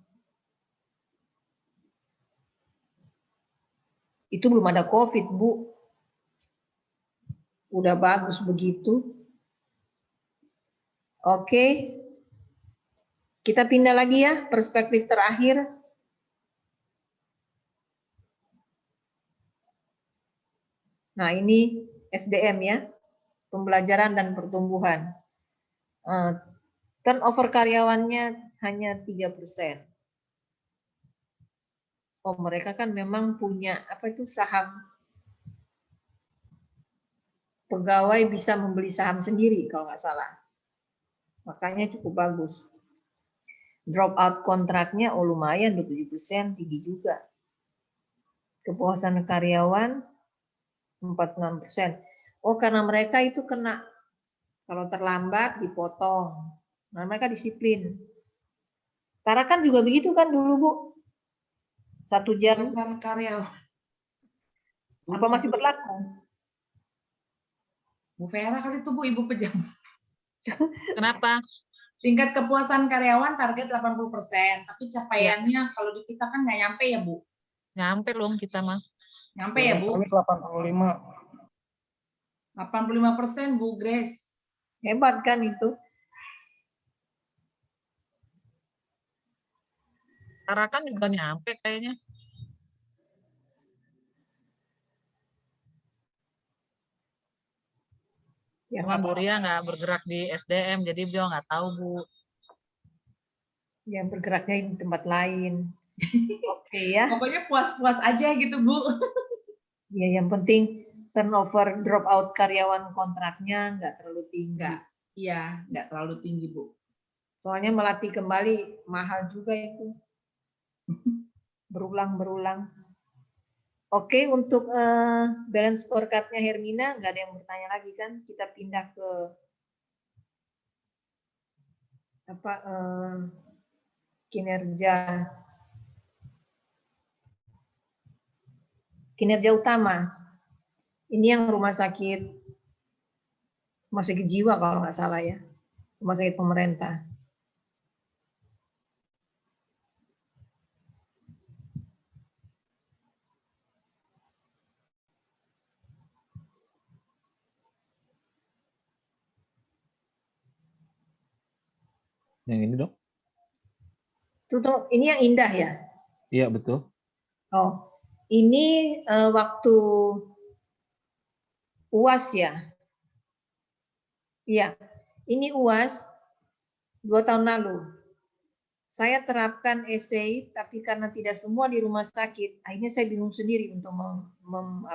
Itu belum ada COVID Bu. Udah bagus begitu. Oke. Kita pindah lagi ya, perspektif terakhir. Nah, ini SDM ya, pembelajaran dan pertumbuhan. Turnover karyawannya hanya 3%. Oh, mereka kan memang punya apa itu saham pegawai bisa membeli saham sendiri kalau nggak salah. Makanya cukup bagus. Drop out kontraknya lumayan 27%, tinggi juga. Kepuasan karyawan 46%. Oh, karena mereka itu kena kalau terlambat dipotong. Nah, mereka disiplin. Tarakan juga begitu kan dulu, Bu? 1 jam. Kepuasan karyawan. Apa masih berlaku? Bu Vera kali itu Bu, Ibu pejabat. Kenapa? Tingkat kepuasan karyawan target 80%, tapi capaiannya kalau di kita kan nggak nyampe ya Bu? Nyampe loh kita mah. Nyampe ya Bu? 85. 85% Bu Grace. Hebat kan itu? Tarakan juga nyampe kayaknya. Ya, Cuma Bu Ria nggak bergerak di SDM, jadi beliau nggak tahu, Bu. Yang bergeraknya di tempat lain. Oke ya. Pokoknya puas-puas aja gitu Bu. Ya, yang penting turnover drop out karyawan kontraknya nggak terlalu tinggi. Iya, nggak terlalu tinggi Bu. Soalnya melatih kembali mahal juga itu. Berulang-berulang. Oke, untuk balance scorecard-nya Hermina, nggak ada yang bertanya lagi kan? Kita pindah ke apa kinerja utama. Ini yang rumah sakit jiwa kalau nggak salah ya, rumah sakit pemerintah. Yang ini, Dok? Tuh, ini yang indah ya? Iya, betul. Oh, ini waktu UAS ya? Iya, ini UAS 2 tahun lalu. Saya terapkan essay, tapi karena tidak semua di rumah sakit, akhirnya saya bingung sendiri untuk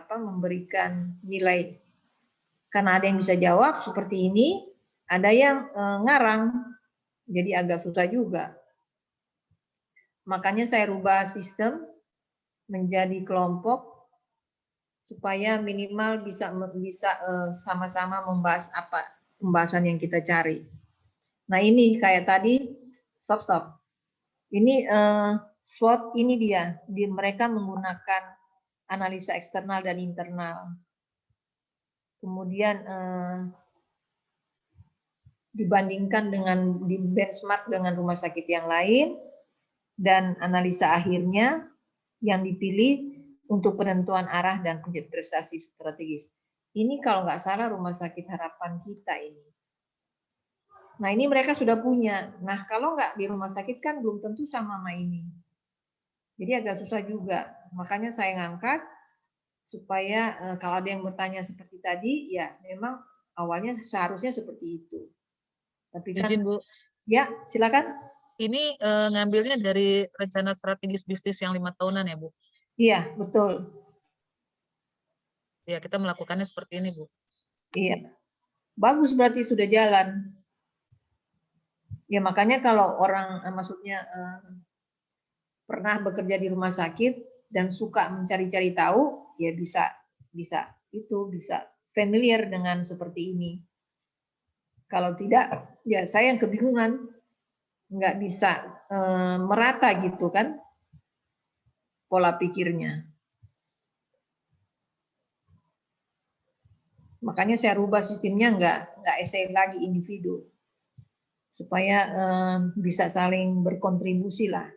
memberikan nilai. Karena ada yang bisa jawab seperti ini, ada yang ngarang, jadi agak susah juga. Makanya saya rubah sistem menjadi kelompok supaya minimal bisa sama-sama membahas pembahasan yang kita cari. Nah ini kayak tadi, stop. Ini SWOT ini dia, mereka menggunakan analisa eksternal dan internal. Kemudian dibandingkan di benchmark dengan rumah sakit yang lain, dan analisa akhirnya yang dipilih untuk penentuan arah dan prestasi strategis. Ini kalau nggak salah rumah sakit harapan kita ini. Nah ini mereka sudah punya. Nah kalau nggak di rumah sakit kan belum tentu sama ini. Jadi agak susah juga. Makanya saya ngangkat supaya kalau ada yang bertanya seperti tadi, ya memang awalnya seharusnya seperti itu. Tapi kan, izin Bu. Ya silakan. Ini ngambilnya dari rencana strategis bisnis yang 5 tahunan ya Bu? Iya betul. Ya kita melakukannya seperti ini Bu. Iya, bagus berarti sudah jalan. Ya makanya kalau orang maksudnya pernah bekerja di rumah sakit dan suka mencari-cari tahu, ya bisa familiar dengan seperti ini. Kalau tidak, ya saya yang kebingungan, nggak bisa merata gitu kan pola pikirnya. Makanya saya rubah sistemnya nggak essay lagi individu supaya bisa saling berkontribusi lah.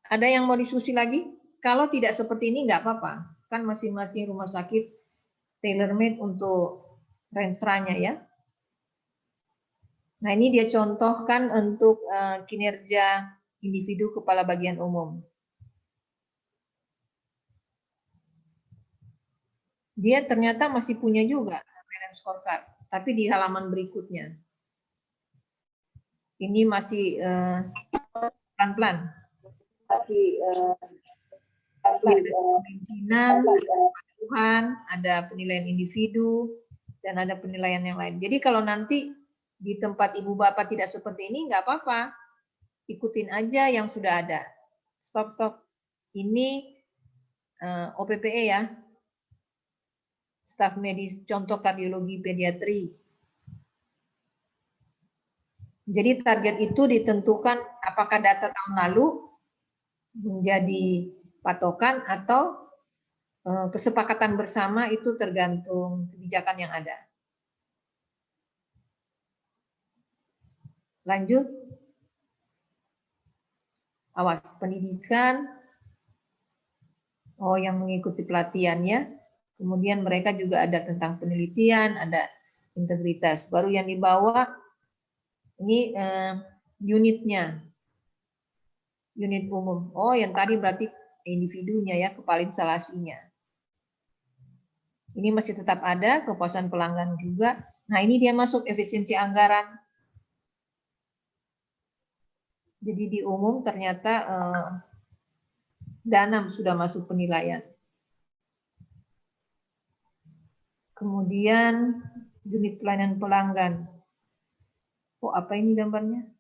Ada yang mau diskusi lagi? Kalau tidak seperti ini nggak apa-apa, kan masing-masing rumah sakit tailor-made untuk rensranya ya. Nah ini dia contohkan untuk kinerja individu kepala bagian umum. Dia ternyata masih punya juga balance scorecard, tapi di halaman berikutnya. Ini masih pelan-pelan. Tapi ada kepemimpinan, ada kepatuhan, ada penilaian individu, dan ada penilaian yang lain. Jadi kalau nanti di tempat ibu bapak tidak seperti ini, nggak apa-apa. Ikutin aja yang sudah ada. Stop. Ini OPPE ya. Staf medis, contoh kardiologi pediatri. Jadi target itu ditentukan apakah data tahun lalu menjadi patokan atau kesepakatan bersama, itu tergantung kebijakan yang ada. Lanjut. Awas pendidikan. Oh, yang mengikuti pelatihan ya. Kemudian mereka juga ada tentang penelitian, ada integritas. Baru yang di bawah ini unitnya. Unit umum. Oh, yang tadi berarti individunya ya, kepala instalasinya. Ini masih tetap ada, kepuasan pelanggan juga. Nah, ini dia masuk efisiensi anggaran. Jadi di umum ternyata dana sudah masuk penilaian. Kemudian unit pelayanan pelanggan. Oh, apa ini gambarnya?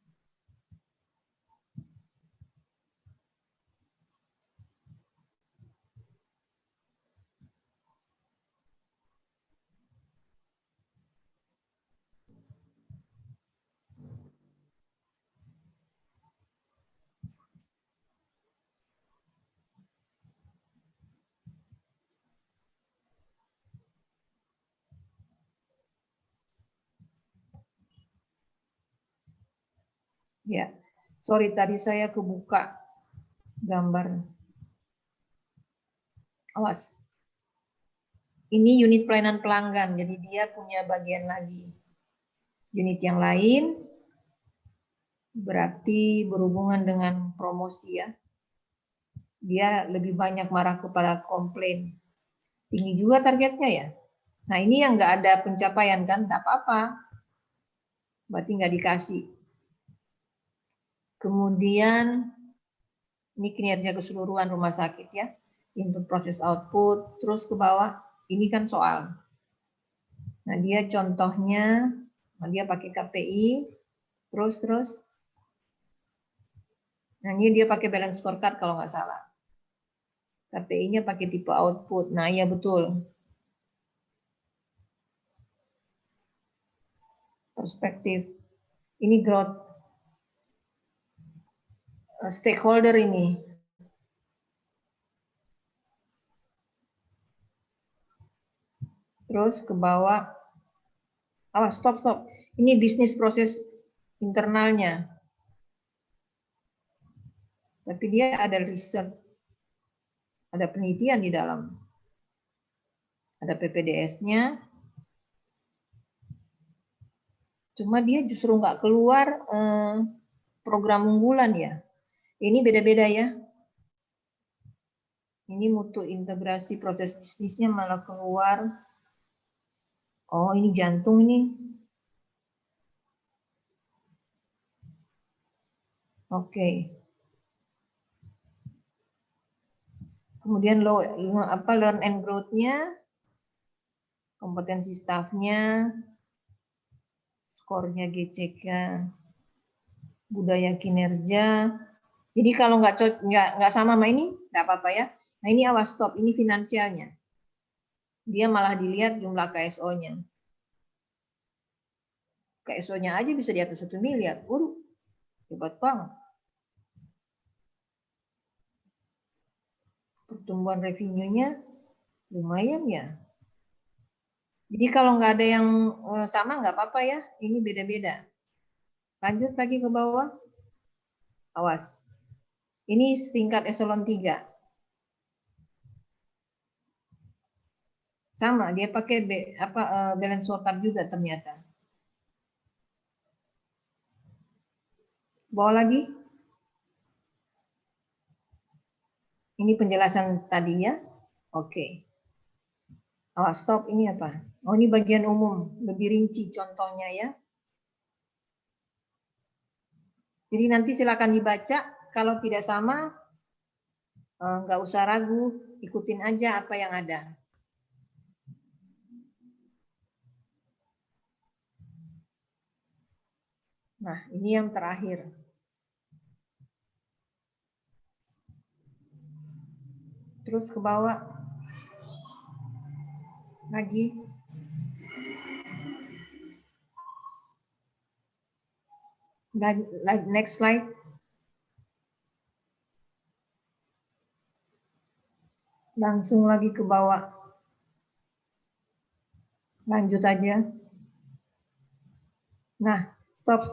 Ya, sorry tadi saya kebuka gambar. Awas. Ini unit pelayanan pelanggan, jadi dia punya bagian lagi. Unit yang lain berarti berhubungan dengan promosi ya. Dia lebih banyak marah kepada komplain. Tinggi juga targetnya ya. Nah, ini yang nggak ada pencapaian kan, nggak apa-apa. Berarti nggak dikasih. Kemudian ini kinerja keseluruhan rumah sakit ya. Input proses output, terus ke bawah, ini kan soal. Nah, dia contohnya, dia pakai KPI, terus. Nah, ini dia pakai balance scorecard kalau nggak salah. KPI-nya pakai tipe output. Nah, iya betul. Perspektif. Ini growth. Stakeholder ini. Terus ke bawah. Awas, stop. Ini bisnis proses internalnya. Tapi dia ada riset. Ada penelitian di dalam. Ada PPDS-nya. Cuma dia justru nggak keluar program unggulan ya. Ini beda-beda ya. Ini mutu integrasi proses bisnisnya malah keluar. Oh, ini jantung ini. Oke. Kemudian learn and growth-nya, kompetensi staffnya, skornya GCK, budaya kinerja. Jadi kalau nggak sama ini, nggak apa-apa ya. Nah, ini awas stop, ini finansialnya. Dia malah dilihat jumlah KSO-nya. KSO-nya aja bisa di atas 1 miliar. Hebat banget. Pertumbuhan revenue-nya lumayan ya. Jadi kalau nggak ada yang sama nggak apa-apa ya. Ini beda-beda. Lanjut lagi ke bawah. Awas. Ini tingkat eselon 3. Sama, dia pakai balance scorecard juga ternyata. Bawa lagi. Ini penjelasan tadi ya. Oke. Awas, stop. Ini apa? Oh, ini bagian umum. Lebih rinci contohnya ya. Jadi nanti silakan dibaca. Kalau tidak sama, nggak usah ragu, ikutin aja apa yang ada. Nah, ini yang terakhir. Terus ke bawah. Lagi. Next slide. Langsung lagi ke bawah. Lanjut aja. Nah, stop.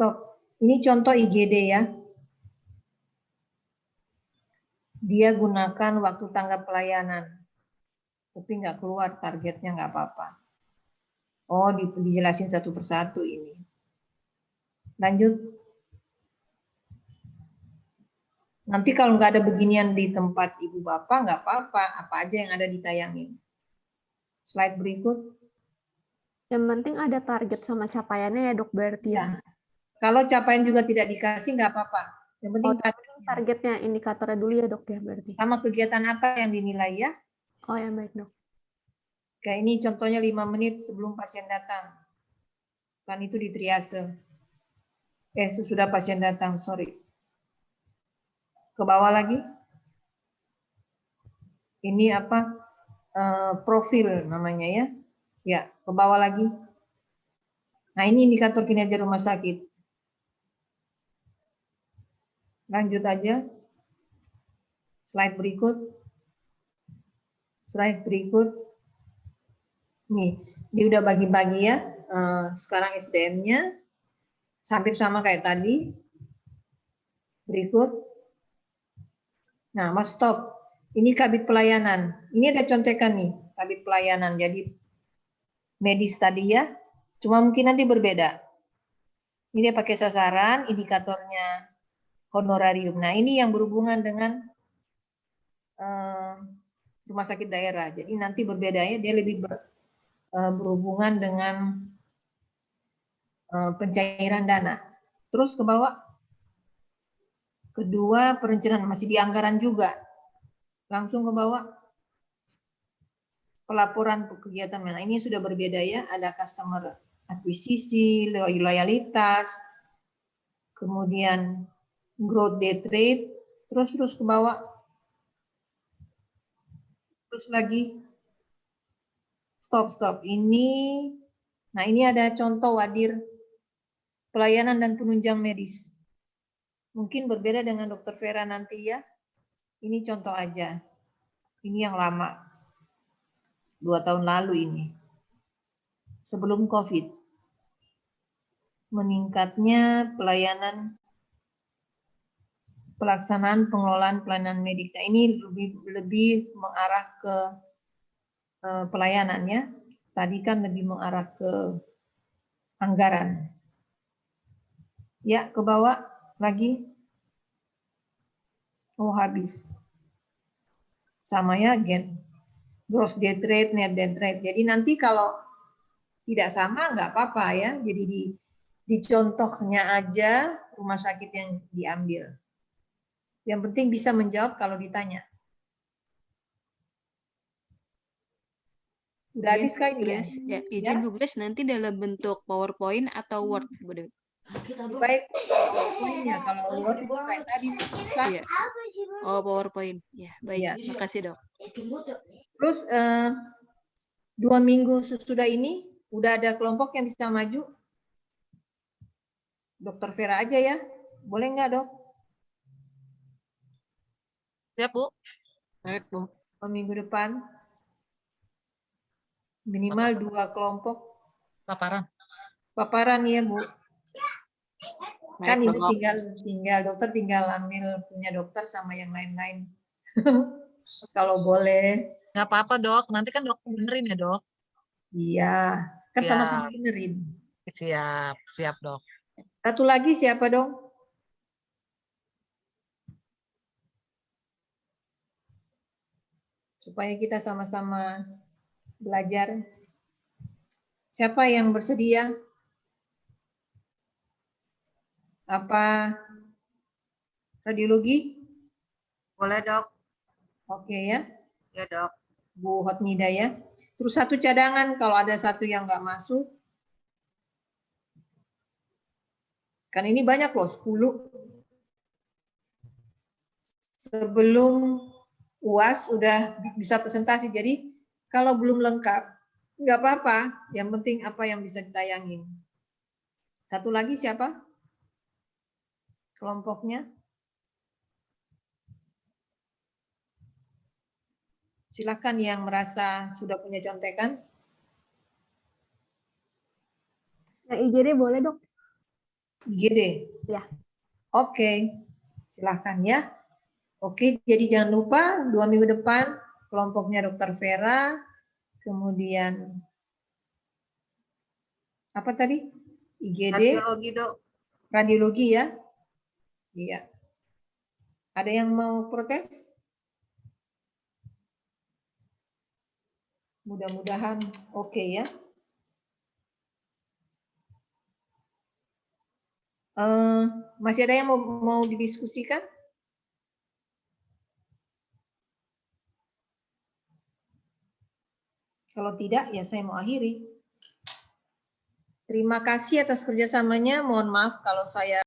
Ini contoh IGD ya. Dia gunakan waktu tanggap pelayanan. Tapi nggak keluar targetnya, nggak apa-apa. Oh, dijelasin satu persatu ini. Lanjut. Nanti kalau nggak ada beginian di tempat ibu bapak, nggak apa-apa. Apa aja yang ada ditayangin. Slide berikut. Yang penting ada target sama capaiannya ya dok, berarti ya. Kalau capaian juga tidak dikasih, nggak apa-apa. Yang penting targetnya, indikatornya dulu ya dok ya berarti. Sama kegiatan apa yang dinilai ya. Oh ya, baik dok. Kayak ini contohnya 5 menit sebelum pasien datang. Kan itu di triase. Sesudah pasien datang, sorry. Ke bawah lagi. Ini apa? Profil namanya ya. Ya, ke bawah lagi. Nah, ini indikator kinerja rumah sakit. Lanjut aja. Slide berikut. Slide berikut. Nih, dia udah bagi-bagi ya. Sekarang SDM-nya. Hampir sama kayak tadi. Berikut. Nah, mas stop. Ini kabit pelayanan. Ini ada contekan nih, kabit pelayanan. Jadi medis tadi ya, cuma mungkin nanti berbeda. Ini dia pakai sasaran, indikatornya honorarium. Nah, ini yang berhubungan dengan rumah sakit daerah. Jadi nanti berbeda ya, dia lebih berhubungan dengan pencairan dana. Terus ke bawah. Kedua, perencanaan masih di anggaran juga. Langsung ke bawah. Pelaporan kegiatan. Nah, ini sudah berbeda ya. Ada customer akuisisi, loyalitas, kemudian growth death rate, terus ke bawah. Terus lagi. Stop. Ini, nah ini ada contoh wadir pelayanan dan penunjang medis. Mungkin berbeda dengan Dr. Vera nanti ya. Ini contoh aja. Ini yang lama. 2 tahun lalu ini. Sebelum COVID. Meningkatnya pelaksanaan pengelolaan pelayanan medik. Nah, ini lebih mengarah ke pelayanannya. Tadi kan lebih mengarah ke anggaran. Ya, ke bawah lagi. Oh, habis. Sama ya, gross death rate, net death rate. Jadi nanti kalau tidak sama nggak apa-apa ya. Jadi di contohnya aja rumah sakit yang diambil. Yang penting bisa menjawab kalau ditanya. Udah habis kan Grace, ya, izin Bu Grace, nanti dalam bentuk PowerPoint atau Word, Bu? Baik PowerPoint ya, kalau Word itu kayak tadi. Iya. Oh, PowerPoint. Ya, baik. Ya. Makasih, Dok. Terus 2 minggu sesudah ini udah ada kelompok yang bisa maju. Dokter Vera aja ya. Boleh nggak, Dok? Siap, Bu. Baik, Bu. Minggu depan minimal 2 kelompok paparan ya, Bu. Kan Baik, itu Dok. tinggal dokter tinggal ambil punya dokter sama yang lain-lain. Kalau boleh. Nggak apa-apa, Dok. Nanti kan dokter benerin ya, Dok. Iya, kan Siap. sama-sama benerin. Siap, Dok. Satu lagi siapa dong? Supaya kita sama-sama belajar. Siapa yang bersedia? Apa radiologi? Boleh, Dok. Oke ya. Ya dok. Bu Hotnida ya. Terus satu cadangan kalau ada satu yang nggak masuk. Kan ini banyak loh, 10. Sebelum UAS udah bisa presentasi. Jadi kalau belum lengkap, nggak apa-apa. Yang penting apa yang bisa ditayangin. Satu lagi siapa? Kelompoknya? Silakan yang merasa sudah punya contekan. Yang IGD boleh dok? IGD? Ya. Oke, silahkan ya. Oke, jadi jangan lupa 2 minggu depan kelompoknya Dr. Vera, kemudian apa tadi? IGD? Radiologi dok. Radiologi ya? Iya. Ada yang mau protes? Mudah-mudahan oke ya. Masih ada yang mau didiskusikan? Kalau tidak, ya saya mau akhiri. Terima kasih atas kerjasamanya. Mohon maaf kalau saya